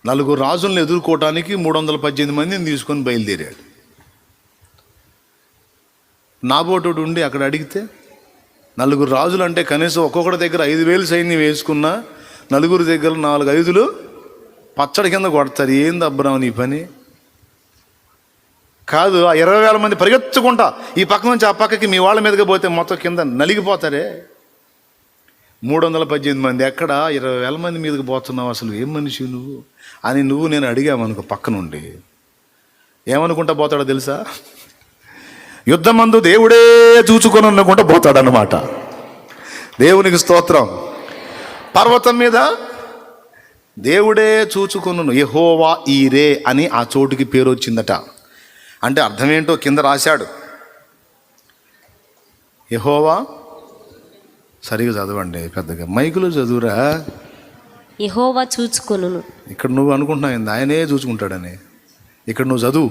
4 రాజులను ఎదుర్కోవటానికి 318 మందిని తీసుకొని బయలుదేరాడు. నాబోటుడు ఉండి అక్కడ అడిగితే 4 రాజులు అంటే కనీసం ఒక్కొక్కటి దగ్గర 5,000 సైన్యం వేసుకున్నా 4 దగ్గర 4-5 పచ్చడి కింద కొడతారు. ఏంది అబ్రహాం నీ పని? కాదు, ఆ 20,000 మంది పరిగెత్తుకుంటా ఈ పక్క నుంచి ఆ పక్కకి మీ వాళ్ళ మీదకి పోతే మొత్తం కింద నలిగిపోతారే. 318 మంది ఎక్కడ, 20,000 మంది మీదకి పోతున్నావు, అసలు ఏం మనిషి నువ్వు అని నేను అడిగామనుకో పక్క నుండి, ఏమనుకుంటా పోతాడో తెలుసా? యుద్ధమందు దేవుడే చూచుకొని అనుకుంటా పోతాడనమాట. దేవునికి స్తోత్రం. పర్వతం మీద దేవుడే చూచుకొనును, యెహోవా ఈరే అని ఆ చోటుకి పేరు వచ్చిందట. అంటే అర్థం ఏంటో కింద రాశాడు. యెహోవా, సరిగా చదవండి, పెద్దగా మైకులో చదువురా. యెహోవా చూచుకొనును. ఇక్కడ నువ్వు అనుకుంటున్నావు ఆయనే చూసుకుంటాడని, ఇక్కడ నువ్వు చదువు.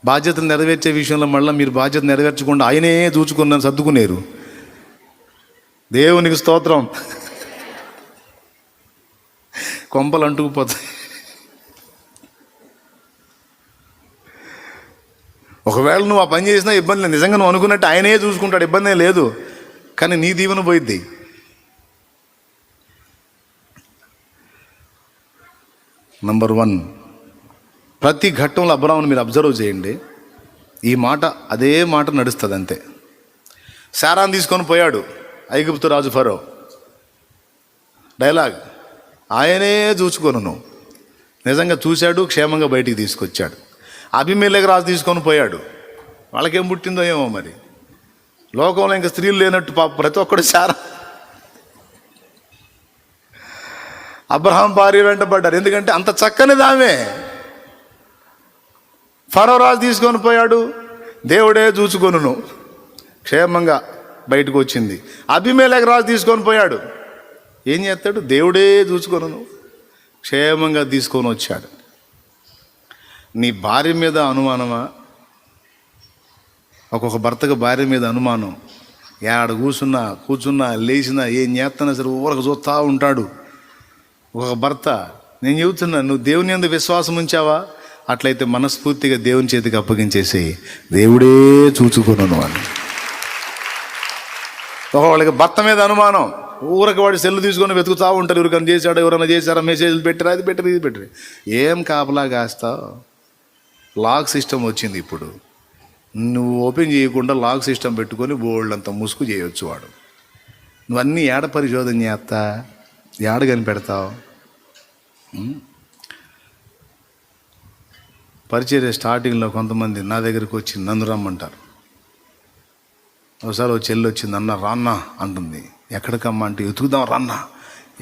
బాధ్యతలు నెరవేర్చే విషయంలో మళ్ళీ మీరు బాధ్యత నెరవేర్చకుండా ఆయనే చూచుకున్నాను సర్దుకునేరు. దేవునికి స్తోత్రం. కొంపలు అంటుకుపోతాయి. ఒకవేళ నువ్వు ఆ పని చేసినా ఇబ్బంది లేదు, నిజంగా నువ్వు అనుకున్నట్టు ఆయనే చూసుకుంటాడు, ఇబ్బంది లేదు. కానీ నీ దీవెన పోయిద్ది. నంబర్ 1, ప్రతి ఘట్టంలో అబ్రాహామును మీరు అబ్జర్వ్ చేయండి. ఈ మాట అదే మాట నడుస్తుంది అంతే. శారాను తీసుకొని పోయాడు ఐగుప్తు రాజు ఫరో. డైలాగ్, ఆయనే చూసుకొనును. నిజంగా చూశాడు, క్షేమంగా బయటికి తీసుకొచ్చాడు. అబీమెలెకు రాజు తీసుకొని పోయాడు. వాళ్ళకేం పుట్టిందో ఏమో మరి. లోకంలో ఇంకా స్త్రీలు లేనట్టు పాప ప్రతి ఒక్కడు శారా అబ్రహాం భార్య వెంటబడ్డారు. ఎందుకంటే అంత చక్కనిది ఆమె. ఫరో రాజు తీసుకొని పోయాడు, దేవుడే చూసుకొనును, క్షేమంగా బయటకు వచ్చింది. అబీమెలెకు రాజు తీసుకొని పోయాడు, ఏం చేస్తాడు? దేవుడే చూసుకొనును, క్షేమంగా తీసుకొని వచ్చాడు. నీ భార్య మీద అనుమానమా? ఒక్కొక్క భర్తకు భార్య మీద అనుమానం. ఏడ కూర్చున్నా లేచినా ఏం చేస్తున్నా సరే ఊరకు చూస్తూ ఉంటాడు ఒక భర్త. నేను చెబుతున్నా, నువ్వు దేవుని యందు విశ్వాసం ఉంచావా? అట్లయితే మనస్ఫూర్తిగా దేవుని చేతికి అప్పగించేసి దేవుడే చూచుకొనును అని. వాళ్ళకి భర్త మీద అనుమానం, ఊరికి వాడి సెల్లు తీసుకొని వెతుకుతూ ఉంటారు. ఎవరికైనా చేశాడు, ఎవరైనా చేశారా, మెసేజ్లు పెట్టారా, అది పెట్టరు, ఇది పెట్టరు. ఏం కాపలా కాస్తావు? లాక్ సిస్టమ్ వచ్చింది ఇప్పుడు. నువ్వు ఓపెన్ చేయకుండా లాక్ సిస్టమ్ పెట్టుకొని బోల్డ్ అంత ముసుగు చేయొచ్చు వాడు. నువ్వన్నీ ఏడ పరిశోధన చేస్తా, ఏడ కనిపెడతావు? పరిచర్య స్టార్టింగ్లో కొంతమంది నా దగ్గరికి వచ్చి నన్ను రమ్మంటారు. ఒకసారి ఒక చెల్లి వచ్చింది, అన్న రాన్నా అంటుంది. ఎక్కడికమ్మా అంటే ఎతుకుదాం రాన్నా.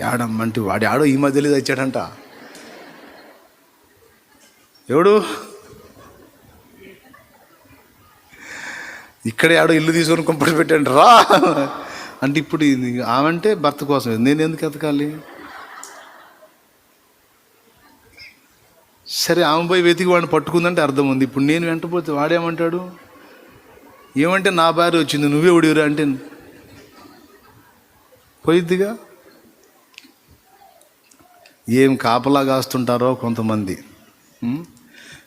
ఏడమ్మంటే వాడి ఆడో ఈ మధ్యలో తెచ్చాడంట. ఎవడు? ఇక్కడే ఆడో ఇల్లు తీసుకొని కొంపడి పెట్టండి రా అంటే ఇప్పుడు ఆమెంటే భర్త కోసం, నేను ఎందుకు ఎతకాలి? సరే, ఆమె పోయి వెతికి వాడిని పట్టుకుందంటే అర్థం ఉంది. ఇప్పుడు నేను వెంటపోతే వాడేమంటాడు? ఏమంటే నా భార్య వచ్చింది, నువ్వే ఉడివరా అంటే పోయిద్దిగా. ఏం కాపలా కాస్తుంటారో కొంతమంది.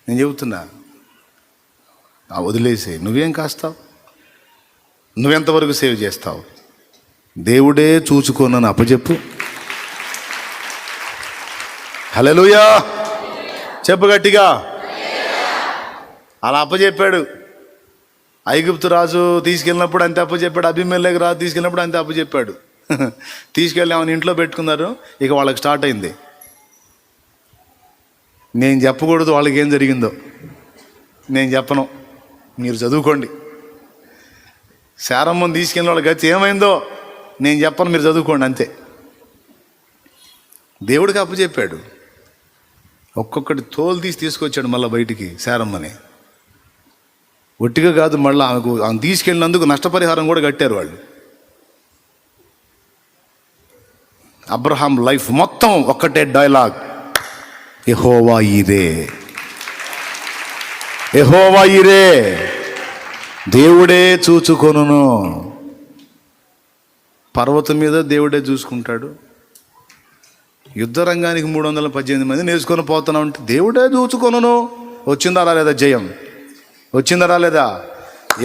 నేను చెబుతున్నా, వదిలేసే. నువ్వేం కాస్తావు? నువ్వెంతవరకు సేవ్ చేస్తావు? దేవుడే చూచుకోనని అప్పచెప్పు. హల్లెలూయా, చెప్పు గట్టిగా. అలా అప్పచెప్పాడు. ఐగుప్తు రాజు తీసుకెళ్ళినప్పుడు అంతే అప్పచెప్పాడు. అబీమెలెకు రాజు తీసుకెళ్ళినప్పుడు అంతే అప్పచెప్పాడు. తీసుకెళ్ళి ఆమెను ఇంట్లో పెట్టుకున్నారు. ఇక వాళ్ళకి స్టార్ట్ అయింది. నేను చెప్పకూడదు వాళ్ళకి ఏం జరిగిందో, నేను చెప్పను, మీరు చదువుకోండి. శారమ్మని తీసుకెళ్ళిన వాళ్ళ గతి ఏమైందో నేను చెప్పను, మీరు చదువుకోండి అంతే. దేవుడికి అప్పచెప్పాడు. ఒక్కొక్కటి తోలు తీసుకొచ్చాడు మళ్ళీ బయటికి శారమ్మని. ఒట్టిగా కాదు, మళ్ళీ ఆమె తీసుకెళ్ళినందుకు నష్టపరిహారం కూడా కట్టారు వాళ్ళు. అబ్రహాం లైఫ్ మొత్తం ఒక్కటే డైలాగ్, యెహోవా ఈరే, యెహోవా ఈరే, దేవుడే చూచుకొనును. పర్వతం మీద దేవుడే చూసుకుంటాడు. యుద్ధ రంగానికి 318 మంది నేర్చుకొని పోతున్నాం అంటే దేవుడే చూచుకొనును. వచ్చిందా రాలేదా జయం? వచ్చిందా రాలేదా?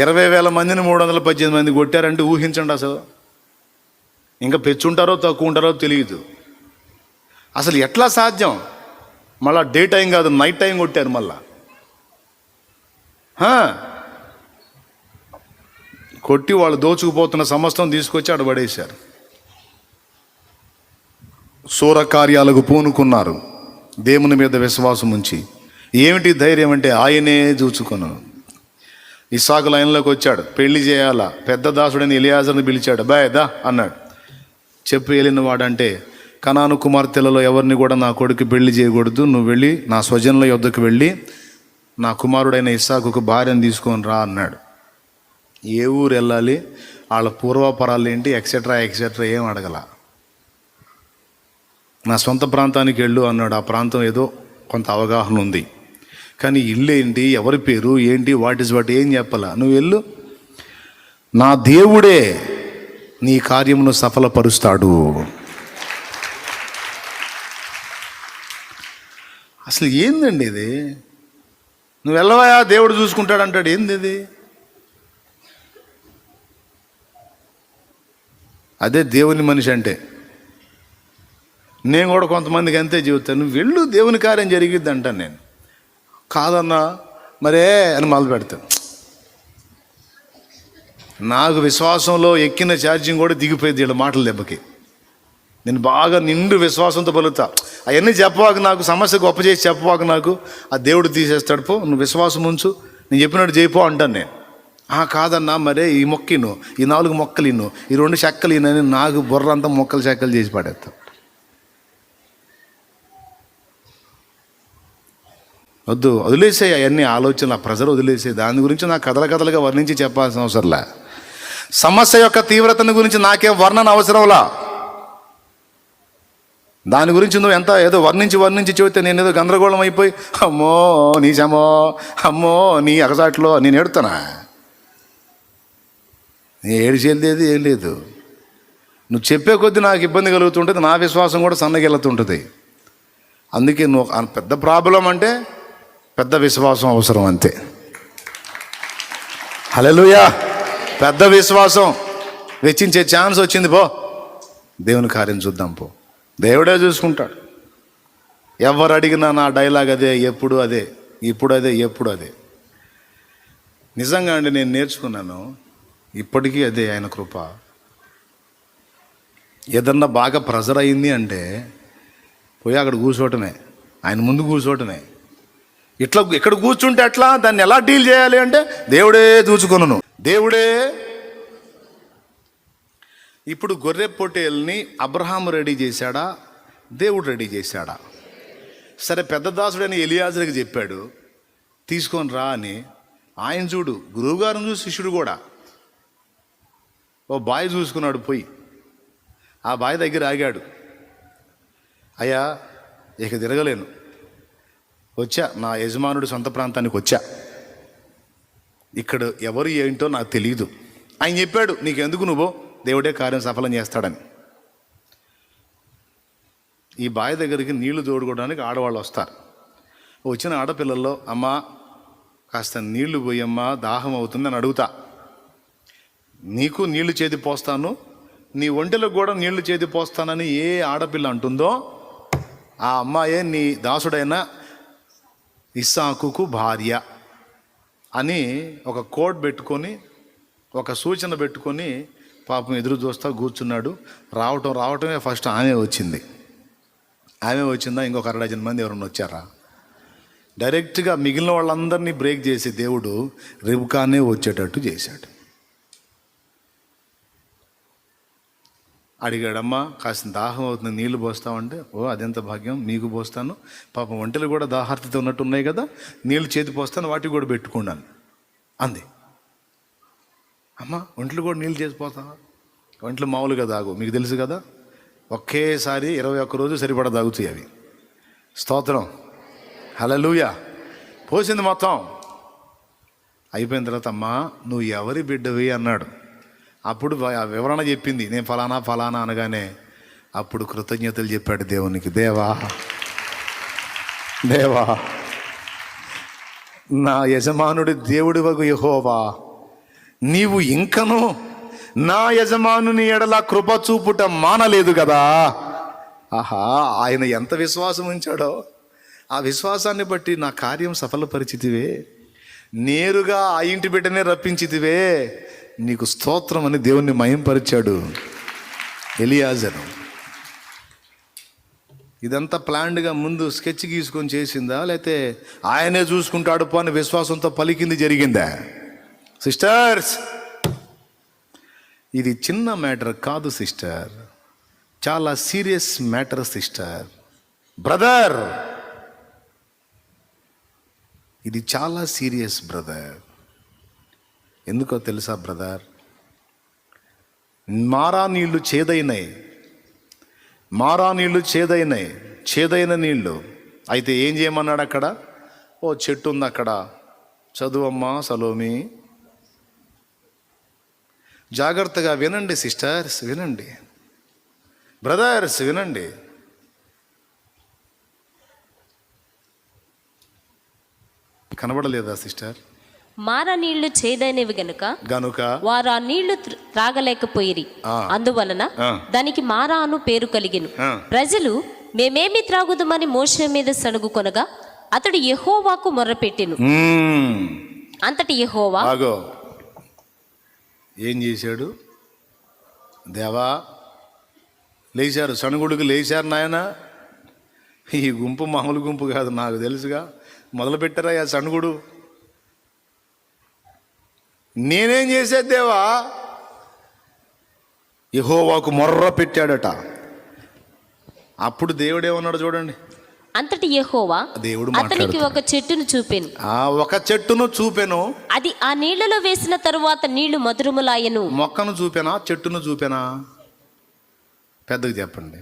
20,000 మందిని 318 మంది కొట్టారంటే ఊహించండి. అసలు ఇంకా పెంచుంటారో తక్కువ ఉంటారో తెలియదు. అసలు ఎట్లా సాధ్యం? మళ్ళా డే టైం కాదు, నైట్ టైం కొట్టారు మళ్ళా. కొట్టి వాళ్ళు దోచుకుపోతున్న సమస్తం తీసుకొచ్చి అడబడేశారు. శూర కార్యాలకు పూనుకున్నారు దేవుని మీద విశ్వాసం ఉంచి. ఏమిటి ధైర్యం అంటే ఆయనే చూచుకున్నాను. ఇస్సాకు లైన్లోకి వచ్చాడు, పెళ్లి చేయాలా. పెద్ద దాసుడని ఎలియాజర్ని పిలిచాడు. దా అన్నాడు. చెప్పు వెళ్ళిన వాడంటే, కనాను కుమార్తెలలో ఎవరిని కూడా నా కొడుకు పెళ్లి చేయకూడదు, నువ్వు వెళ్ళి నా స్వజనుల యొద్దకు వెళ్ళి నా కుమారుడైన ఇస్సాకుకు భార్యను తీసుకొని రా అన్నాడు. ఏ ఊరు వెళ్ళాలి, వాళ్ళ పూర్వపరాలు ఏంటి, ఎక్సెట్రా ఏం అడగల. నా సొంత ప్రాంతానికి వెళ్ళు అన్నాడు. ఆ ప్రాంతం ఏదో కొంత అవగాహన ఉంది, కానీ ఇల్లు ఏంటి, ఎవరి పేరు ఏంటి, వాట్ ఏం చెప్పాలా. నువ్వు వెళ్ళు, నా దేవుడే నీ కార్యమును సఫలపరుస్తాడు. అసలు ఏందండి ఇది? నువ్వు వెళ్ళవయా, దేవుడు చూసుకుంటాడు అంటాడు. ఏంది ఇది? అదే దేవుని మనిషి అంటే. నేను కూడా కొంతమందికి అంతే చెబుతాను, నువ్వు వెళ్ళు, దేవుని కార్యం జరిగిద్ది అంటాను నేను. కాదన్నా మరే అని మొదలు పెడతాను. నాకు విశ్వాసంలో ఎక్కిన ఛార్జింగ్ కూడా దిగిపోయింది వీళ్ళ మాటల దెబ్బకి. నేను బాగా నిండు విశ్వాసంతో పలుకుతా. అవన్నీ చెప్పవాక, నాకు సమస్య గొప్ప చేసి చెప్పవాక, నాకు ఆ దేవుడు తీసేస్తాడు. పో, నువ్వు విశ్వాసం ఉంచు, నేను చెప్పినట్టు చేయిపో అంటాను నేను. కాదన్నా మరే ఈ మొక్క ఇను, ఈ 4 మొక్కలు ఇను, ఈ 2 చెక్కలు ఇనని నాకు బుర్రంతా మొక్కలు చెక్కలు చేసి పడేస్తా. వద్దు, వదిలేసే అవన్నీ ఆలోచనలు, ఆ ప్రెజర్ వదిలేసే. దాని గురించి నాకు కథలుగా వర్ణించి చెప్పాల్సిన అవసరంలా. సమస్య యొక్క తీవ్రతను గురించి నాకేం వర్ణన అవసరంలా. దాని గురించి నువ్వు ఎంత ఏదో వర్ణించి చెబితే నేను ఏదో గందరగోళం అయిపోయి అమ్మో నీ శమో, అమ్మో నీ అగసాట్లో నేను ఏడుతానా? నేను ఏడిచేది ఏం లేదు. నువ్వు చెప్పే కొద్దీ నాకు ఇబ్బంది కలుగుతుంటుంది, నా విశ్వాసం కూడా సన్నగిల్లుతుంటుంది. అందుకే నువ్వు పెద్ద ప్రాబ్లం అంటే పెద్ద విశ్వాసం అవసరం అంతే. హల్లెలూయా, పెద్ద విశ్వాసం వెచ్చించే ఛాన్స్ వచ్చింది. పో, దేవుని కార్యం చూద్దాం. పో, దేవుడే చూసుకుంటాడు. ఎవరు అడిగినా నా డైలాగ్ అదే, ఎప్పుడు అదే, ఇప్పుడు అదే, ఎప్పుడు అదే. నిజంగా అండి, నేను నేర్చుకున్నాను. ఇప్పటికీ అదే ఆయన కృప. ఏదన్నా బాగా ప్రెజర్ అయింది అంటే పోయి అక్కడ కూర్చోవటమే, ఆయన ముందు కూర్చోవటమే. ఇక్కడ కూర్చుంటే ఎట్లా, దాన్ని ఎలా డీల్ చేయాలి అంటే దేవుడే చూచుకొనును. దేవుడే. ఇప్పుడు గొర్రె పొట్టేల్ని అబ్రహాము రెడీ చేశాడా, దేవుడు రెడీ చేశాడా? సరే, పెద్ద దాసుడని ఎలియాజరుకి చెప్పాడు తీసుకొని రా అని. ఆయన చూడు, గురువుగారిని చూసి శిష్యుడు కూడా ఓ బాయ్ చూసుకున్నాడు. పోయి ఆ బాయ్ దగ్గర ఆగాడు. అయ్యా, ఇక తిరగలేను, వచ్చా, నా యజమానుడి సొంత ప్రాంతానికి వచ్చా, ఇక్కడ ఎవరు ఏంటో నాకు తెలియదు. ఆయన చెప్పాడు, నీకెందుకు, నువ్వు దేవుడే కార్యం సఫలం చేస్తాడని. ఈ బావి దగ్గరికి నీళ్లు తోడుకోవడానికి ఆడవాళ్ళు వస్తారు. వచ్చిన ఆడపిల్లల్లో, అమ్మ కాస్త నీళ్లు పోయమ్మా, దాహం అవుతుంది అని అడుగుతా. నీకు నీళ్లు చేతి పోస్తాను, నీ ఒంటెలకు కూడా నీళ్లు చేతి పోస్తానని ఏ ఆడపిల్ల అంటుందో ఆ అమ్మాయే నీ దాసుడైన ఇస్సాకుకు భార్య అని ఒక కోడ్ పెట్టుకొని, ఒక సూచన పెట్టుకొని పాపం ఎదురు చూస్తా కూర్చున్నాడు. రావటమే ఫస్ట్ ఆమె వచ్చింది. ఆమె వచ్చిందా, ఇంకొక 12 మంది ఎవరన్నా వచ్చారా? డైరెక్ట్గా మిగిలిన వాళ్ళందరినీ బ్రేక్ చేసి దేవుడు రిబ్కానే వచ్చేటట్టు చేశాడు. అడిగాడమ్మా, కాసిన దాహం అవుతుంది, నీళ్లు పోస్తామంటే, ఓ అదెంత భాగ్యం, మీకు పోస్తాను. పాపం ఒంటెలు కూడా దాహార్తితో ఉన్నట్టు ఉన్నాయి కదా, నీళ్లు చేతి పోస్తాను, వాటికి కూడా పెట్టుకున్నాను అంది. అమ్మ ఒంటలు కూడా నీళ్ళు చేసిపోతావా? ఒంట్లు మామూలుగా దాగు, మీకు తెలుసు కదా, ఒకేసారి 21 రోజు సరిపడా తాగుతాయి అవి. స్తోత్రం, హల్లెలూయా. పోసింది మొత్తం. అయిపోయిన తర్వాత, అమ్మా నువ్వు ఎవరి బిడ్డవి అన్నాడు. అప్పుడు వివరణ చెప్పింది, నేను ఫలానా అనగానే అప్పుడు కృతజ్ఞతలు చెప్పాడు దేవునికి. దేవా నా యజమానుడి దేవుడివగు యెహోవా, నీవు ఇంకను నా యజమానుని ఎడల కృప చూపుట మానలేదు కదా. ఆహా, ఆయన ఎంత విశ్వాసం ఉంచాడో ఆ విశ్వాసాన్ని బట్టి నా కార్యం సఫలపరిచితివే, నేరుగా ఆ ఇంటి బిడ్డనే రప్పించితివే, నీకు స్తోత్రం అని దేవుణ్ణి మహింపరిచాడు ఎలియాజరు. ఇదంతా ప్లాన్డ్గా ముందు స్కెచ్ గీసుకొని చేసిందా, లేకపోతే ఆయనే చూసుకుంటాడు పో అని విశ్వాసంతో పలికింది జరిగిందా? సిస్టర్స్, ఇది చిన్న మ్యాటర్ కాదు సిస్టర్, చాలా సీరియస్ మ్యాటర్ సిస్టర్. బ్రదర్, ఇది చాలా సీరియస్ బ్రదర్. ఎందుకో తెలుసా బ్రదర్? మారా నీళ్లు చేదైన నీళ్లు అయితే ఏం చేయమన్నాడు అక్కడ? ఓ చెట్టు ఉంది అక్కడ, చదువమ్మా సలోమి. జాగ్రత్తగా వినండి సిస్టర్స్, వినండి బ్రదర్స్, వినండి. కనబడలేదా సిస్టర్? మారా నీళ్లు చేదైనవి గనుక వారు ఆ నీళ్లు త్రాగలేకపోయిరి. అందువలన దానికి మారా అను పేరు కలిగెను. ప్రజలు మేమేమి త్రాగుదమని మోషే మీద సణుగు కొనగా అతడు యెహోవాకు మొర్రపెట్టెను. అంతటి యెహోవా ఏం చేశాడు? దేవా, లేచారు, సణుగుడికి లేచారు నాయన. ఈ గుంపు మామూలు గుంపు కాదు, నాకు తెలుసుగా. మొదలు పెట్టారా ఆ సణుగుడు. నేనేం చేసేది దేవా? యెహోవాకు మొర్ర పెట్టాడట. అప్పుడు దేవుడు ఏమన్నాడు చూడండి. అంతటి యెహోవా దేవుడు అతనికి ఒక చెట్టును చూపెను. ఒక చెట్టును చూపెను. అది ఆ నీళ్లలో వేసిన తరువాత నీళ్లు మధురములాయెను. మొక్కను చూపెనా, చెట్టును చూపెనా? పెద్దగా చెప్పండి.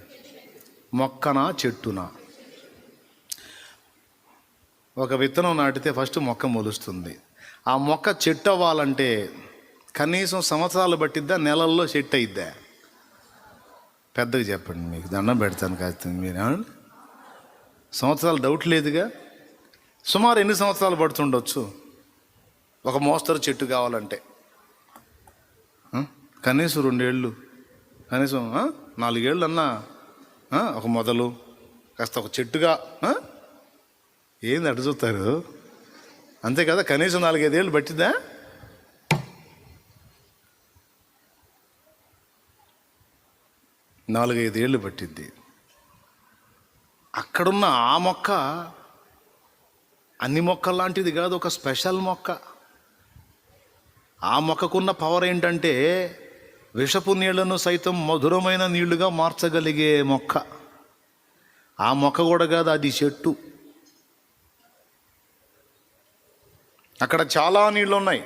మొక్కనా, చెట్టునా? ఒక విత్తనం నాటితే ఫస్ట్ మొక్క మొలుస్తుంది. ఆ మొక్క చెట్టు అవ్వాలంటే కనీసం సంవత్సరాలు పట్టిద్దా, నెలల్లో చెట్టు అయిద్దా? పెద్దగా చెప్పండి, మీకు దండం పెడతాను కాస్త. మీరు సంవత్సరాలు డౌట్ లేదుగా. సుమారు ఎన్ని సంవత్సరాలు పడుతుండొచ్చు ఒక మోస్తరు చెట్టు కావాలంటే? కనీసం 2 ఏళ్ళు, కనీసం 4 ఏళ్ళు అన్నా ఒక మొదలు కాస్త ఒక చెట్టుగా. ఏంది అటు చూస్తారు? అంతే కదా, కనీసం 4-5 ఏళ్ళు పట్టిద్దా? నాలుగైదు ఏళ్ళు పట్టిద్ది. అక్కడున్న ఆ మొక్క అన్ని మొక్కల లాంటిది కాదు, ఒక స్పెషల్ మొక్క. ఆ మొక్కకున్న పవర్ ఏంటంటే విషపు నీళ్లను సైతం మధురమైన నీళ్లుగా మార్చగలిగే మొక్క. ఆ మొక్క కూడా కాదు, అది చెట్టు. అక్కడ చాలా నీళ్ళు ఉన్నాయి.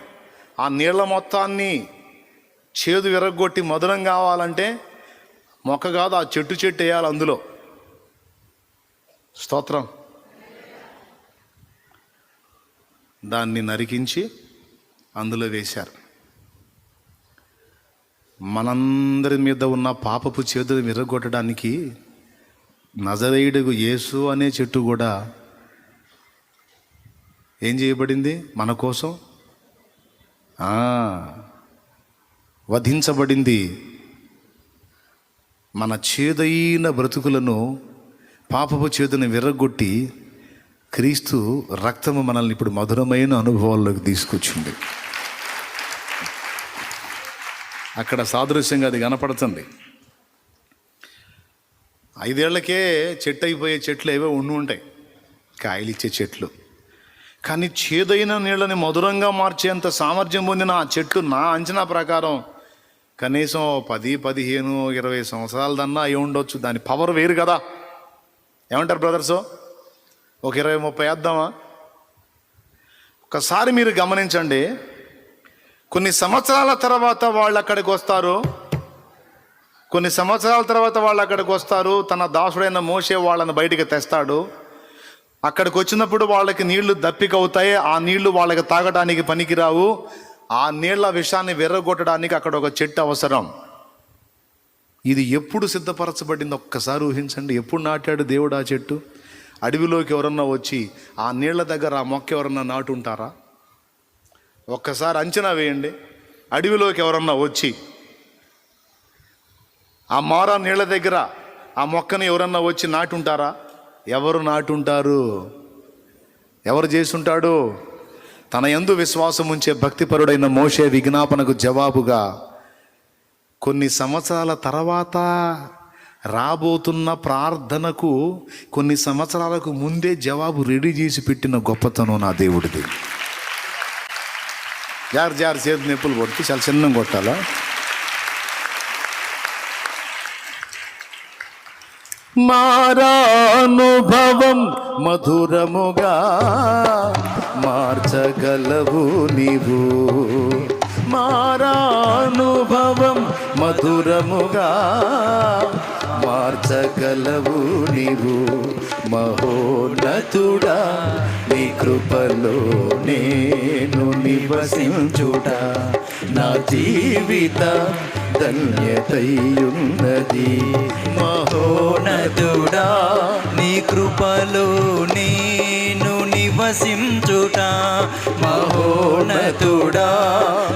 ఆ నీళ్ల మొత్తాన్ని చేదు విరగొట్టి మధురం కావాలంటే మొక్క కాదు, ఆ చెట్టు వేయాలి అందులో. స్తోత్రం. దాన్ని నరికించి అందులో వేశారు. మనందరి మీద ఉన్న పాపపు చేతులు విరగొట్టడానికి నజరేయుడు యేసు అనే చెట్టు కూడా ఏం చేయబడింది? మన కోసం వధించబడింది. మన చేదైన బ్రతుకులను, పాపపు చేదుని విర్రగొట్టి క్రీస్తు రక్తము మనల్ని ఇప్పుడు మధురమైన అనుభవాల్లోకి తీసుకొచ్చింది. అక్కడ సాదృశ్యంగా అది కనపడుతుంది. 5 ఏళ్లకే చెట్టు అయిపోయే చెట్లు ఏవో ఉంటాయి, కాయలు ఇచ్చే చెట్లు. కానీ చేదైన నీళ్ళని మధురంగా మార్చేంత సామర్థ్యం పొందిన ఆ చెట్టు నా అంచనా ప్రకారం కనీసం 10, 15, 20 సంవత్సరాల దన్నా అయి ఉండొచ్చు. దాని పవర్ వేరు కదా. ఏమంటారు బ్రదర్స్? ఒక 20, 30 వేద్దామా? ఒకసారి మీరు గమనించండి. కొన్ని సంవత్సరాల తర్వాత వాళ్ళు అక్కడికి వస్తారు. తన దాసుడైన మోషే వాళ్ళని బయటికి తెస్తాడు. అక్కడికి వచ్చినప్పుడు వాళ్ళకి నీళ్లు దప్పికవుతాయి. ఆ నీళ్లు వాళ్ళకి తాగడానికి పనికిరావు. ఆ నీళ్ల విషాన్ని విర్రగొట్టడానికి అక్కడ ఒక చెట్టు అవసరం. ఇది ఎప్పుడు సిద్ధపరచబడింది ఒక్కసారి ఊహించండి. ఎప్పుడు నాటాడు దేవుడు ఆ చెట్టు? అడవిలోకి ఎవరన్నా వచ్చి ఆ నీళ్ల దగ్గర ఆ మొక్క ఎవరన్నా నాటుంటారా? ఒక్కసారి అంచనా వేయండి. అడవిలోకి ఎవరన్నా వచ్చి ఆ మారా నీళ్ల దగ్గర ఆ మొక్కని ఎవరన్నా వచ్చి నాటుంటారా? ఎవరు నాటుంటారు? ఎవరు చేసుంటాడు? తన యందు విశ్వాసం ఉంచే భక్తిపరుడైన మోషే విజ్ఞాపనకు జవాబుగా కొన్ని సంవత్సరాల తర్వాత రాబోతున్న ప్రార్థనకు కొన్ని సంవత్సరాలకు ముందే జవాబు రెడీ చేసి పెట్టిన గొప్పతనం నా దేవుడిది. జారు చేతి నొప్పులు కొట్టి చాలా చిన్నగా కొట్టాలా? మారానుభవం మధురముగా మార్చగలవు నీవు. మారానుభవం మధురముగా మార్చగలవు నీవు. మహోన్నతుడా నీ కృపలో నేను నివసించుట నా జీవిత ధన్యతయున్నది. మహోన్నతుడా నీ కృపలో నేను నివసించుట. మహోన్నతుడా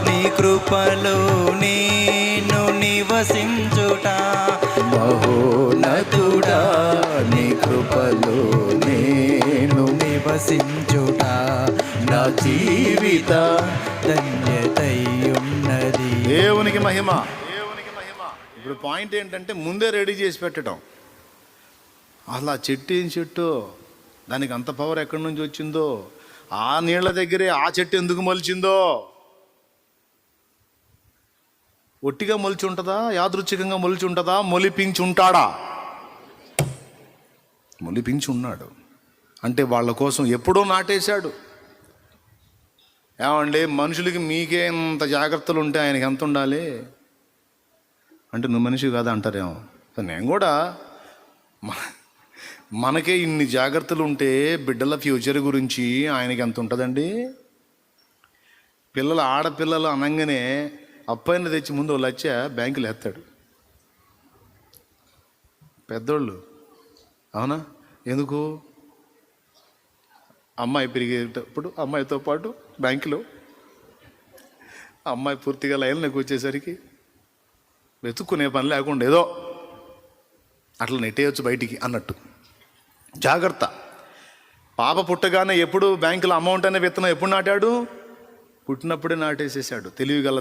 నీ కృపలో నేను నివసించుట. మహోన్నతుడా నీ కృపలో నేను నివసించుట నా జీవిత ధన్యతయున్నది. దేవునికి మహిమ. ఇప్పుడు పాయింట్ ఏంటంటే ముందే రెడీ చేసి పెట్టడం. అలా చెట్టు ఏం చెట్టు, దానికి అంత పవర్ ఎక్కడి నుంచి వచ్చిందో, ఆ నీళ్ల దగ్గరే ఆ చెట్టు ఎందుకు మొలిచిందో, ఒట్టిగా మొలిచి ఉంటుందా, యాదృచ్ఛికంగా మొలిచి ఉంటుందా, మొలిపించి ఉంటాడా? మొలిపించి ఉన్నాడు. అంటే వాళ్ళ కోసం ఎప్పుడో నాటేశాడు. ఏమండి, మనుషులకి మీకే ఎంత జాగ్రత్తలు ఉంటే ఆయనకి ఎంత ఉండాలి అంటే నువ్వు మనిషి కాదా అంటారేమో. నేను కూడా మనకే ఇన్ని జాగ్రత్తలు ఉంటే బిడ్డల ఫ్యూచర్ గురించి ఆయనకి ఎంత ఉంటుందండి? ఆడపిల్లలు అనగానే అప్పైన తెచ్చి ముందు లచ్చ బ్యాంకులు వేస్తాడు పెద్దోళ్ళు. అవునా? ఎందుకు? అమ్మాయి పెరిగేటప్పుడు అమ్మాయితో పాటు బ్యాంకులో అమ్మాయి పూర్తిగా లైన్లోకి వచ్చేసరికి వెతుక్కునే పని లేకుండా ఏదో అట్లా నెట్టేయచ్చు బయటికి అన్నట్టు జాగ్రత్త. పాప పుట్టగానే ఎప్పుడు బ్యాంకులో అమౌంట్ అనే విత్తనం ఎప్పుడు నాటాడు? పుట్టినప్పుడే నాటేసేసాడు. తెలివిగల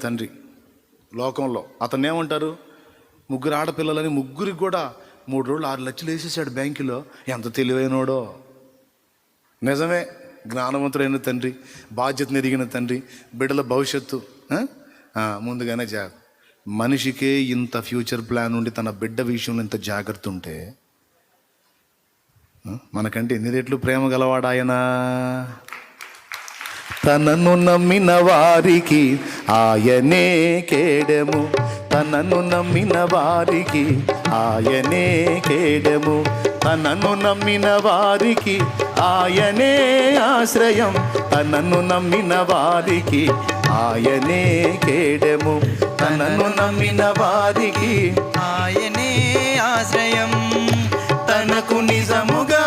తండ్రి లోకంలో. అతను ఏమంటారు? 3 ఆడపిల్లలని 3కి కూడా 3 రోజులు 6 లక్షలు వేసేసాడు బ్యాంకులో. ఎంత తెలివైనోడో. నిజమే, జ్ఞానవంతుడైన తండ్రి, బాధ్యతను ఎరిగిన తండ్రి, బిడ్డల భవిష్యత్తు ముందుగానే మనిషికే ఇంత ఫ్యూచర్ ప్లాన్ ఉండి తన బిడ్డ విషయంలో ఇంత జాగ్రత్త ఉంటే మనకంటే ఎన్ని రెట్లు ప్రేమ గలవాడాయన. తనను నమ్మిన వారికి ఆయనే కేడము. తనను నమ్మిన వారికి ఆయనే కేడము. తనను నమ్మిన వారికి ఆయనే ఆశ్రయం. తనను నమ్మిన వారికి ఆయనే కేడెము, తనను నమ్మిన వారికి ఆయనే ఆశ్రయం. తనకు నిజముగా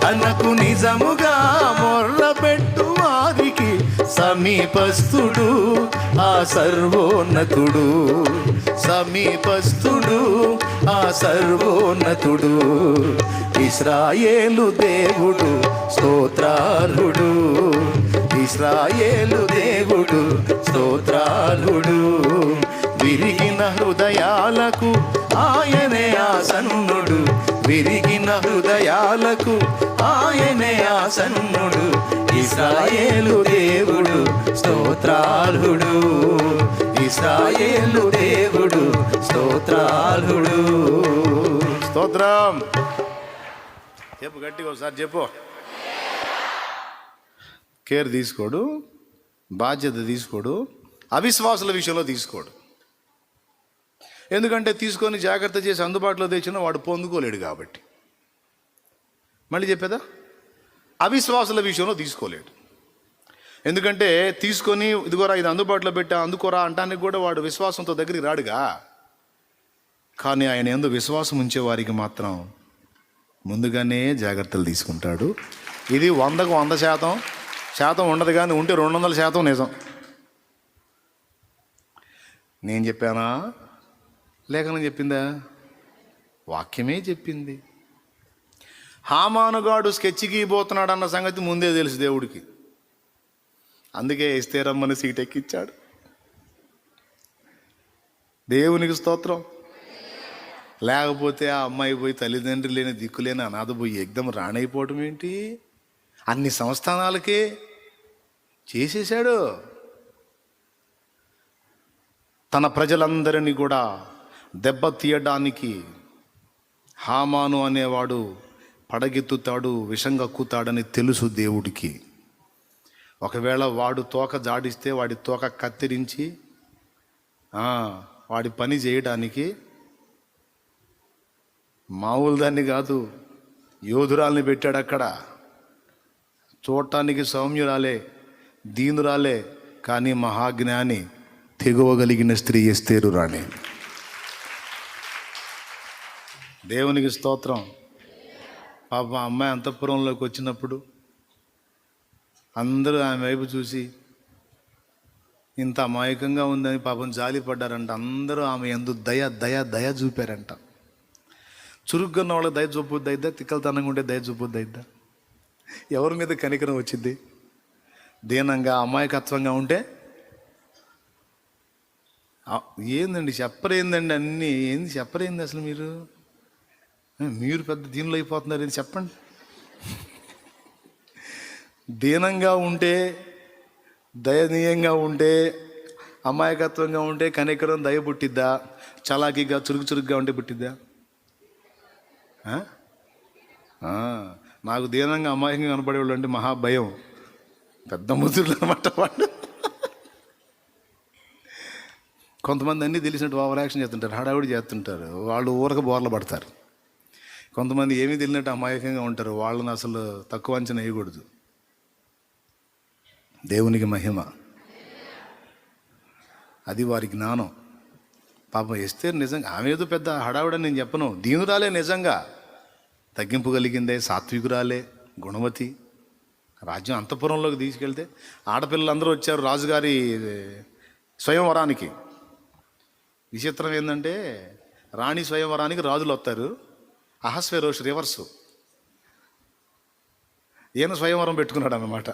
తనకు నిజముగా మొర్రపెట్టు వారికి సమీపస్థుడు ఆ సర్వోన్నతుడు, సమీపస్థుడు ఆ సర్వోన్నతుడు. ఇశ్రాయేలు దేవుడు స్తోత్రార్హుడు, ఇశ్రాయేలు దేవుడు స్తోత్రార్హుడు. విరిగిన హృదయాలకు ఆయనే ఆసన్నుడు, విరిగిన హృదయాలకు ఆయనే ఆసన్నుడు. ఇశ్రాయేలు దేవుడు స్తోత్రార్హుడు, ఇశ్రాయేలు దేవుడు స్తోత్రార్హుడు. స్తోత్రం చెప్పు, గట్టిగా ఒకసారి చెప్పు. కేర్ తీసుకోడు, బాధ్యత తీసుకోడు, అవిశ్వాసుల విషయంలో తీసుకోడు. ఎందుకంటే తీసుకొని జాగ్రత్త చేసి అందుబాటులో తెచ్చినా వాడు పొందుకోలేడు కాబట్టి. మళ్ళీ చెప్పేదా, అవిశ్వాసుల విషయంలో తీసుకోలేడు. ఎందుకంటే తీసుకొని ఇదిగోరా ఇది అందుబాటులో పెట్టా అందుకోరా అంటానికి కూడా వాడు విశ్వాసంతో దగ్గరికి రాడుగా. కానీ ఆయన యందు విశ్వాసం ఉంచే వారికి మాత్రం ముందుగానే జాగ్రత్తలు తీసుకుంటాడు. ఇది 100కు 100% ఉండదు, కానీ ఉంటే 200% నిజం. నేను చెప్పానా లేఖనం చెప్పిందా? వాక్యమే చెప్పింది. హామానుగాడు స్కెచ్కి పోతున్నాడు అన్న సంగతి ముందే తెలుసు దేవుడికి. అందుకే ఎస్తేరమ్మని సీట్ ఎక్కించాడు. దేవునికి స్తోత్రం. లేకపోతే ఆ అమ్మాయి పోయి తల్లిదండ్రులు లేని దిక్కులేని అనాథ పోయి ఎగ్దం రాణైపోవటం ఏంటి? అన్ని సంస్థానాలకే చేసేశాడు. తన ప్రజలందరినీ కూడా దెబ్బ తీయడానికి హామాను అనేవాడు పడగెత్తుతాడు, విషం కక్కుతాడని తెలుసు దేవుడికి. ఒకవేళ వాడు తోక జాడిస్తే వాడి తోక కత్తిరించి వాడి పని చేయడానికి మామూలు దాన్ని కాదు, యోధురాల్ని పెట్టాడు అక్కడ. చూడటానికి సౌమ్యురాలే, దీనురాలే, కానీ మహాజ్ఞాని, తెగువగలిగిన స్త్రీ ఎస్తేరు రాణి. దేవునికి స్తోత్రం. పాప అమ్మాయి అంతఃపురంలోకి వచ్చినప్పుడు అందరూ ఆమె వైపు చూసి ఇంత అమాయకంగా ఉందని పాపం జాలి పడ్డారంట. అందరూ ఆమె యందు దయ దయ దయ చూపారంట. చురుగ్గా ఉన్న వాళ్ళకి దయ చూపొద్దు అయిద్దా? తిక్కలతనంగా ఉంటే దయ చూపొద్దు అయిద్దా? ఎవరి మీద కనికరం వచ్చింది? దీనంగా అమాయకత్వంగా ఉంటే ఏందండి చెప్పరేందండి, అన్నీ ఏంది చెప్పరేంది అసలు? మీరు పెద్ద దీనిలో అయిపోతున్నారు, ఏంది చెప్పండి. దీనంగా ఉంటే, దయనీయంగా ఉంటే, అమాయకత్వంగా ఉంటే కనికరం దయ పుట్టిద్దా? చలాకీగా చురుగ్గా ఉంటే పుట్టిద్దా? నాకు దీనంగా అమాయకంగా కనపడేవాళ్ళు అంటే మహాభయం, పెద్ద ముద్దులు అనమాట వాళ్ళు. కొంతమంది అన్నీ తెలిసినట్టు ఓవర్ యాక్షన్ చేస్తుంటారు, హడావుడి చేస్తుంటారు, వాళ్ళు ఊరక బోర్ల పడతారు. కొంతమంది ఏమీ తెలియనట్టు అమాయకంగా ఉంటారు, వాళ్ళని అసలు తక్కువ అంచనా వేయకూడదు. దేవునికి మహిమ. అది వారి జ్ఞానం. పాపం ఎస్తేరు నిజంగా ఆమె ఏదో పెద్ద హడావుడని నేను చెప్పను, దీనురాలే, నిజంగా తగ్గింపు కలిగిందే, సాత్వికురాలే, గుణవతి. రాజ్యం అంతఃపురంలోకి తీసుకెళ్తే ఆడపిల్లలందరూ వచ్చారు రాజుగారి స్వయంవరానికి. విచిత్రం ఏంటంటే రాణి స్వయంవరానికి రాజులు వస్తారు, అహస్వేరోష్ రివర్సు, ఈయన స్వయంవరం పెట్టుకున్నాడు అన్నమాట.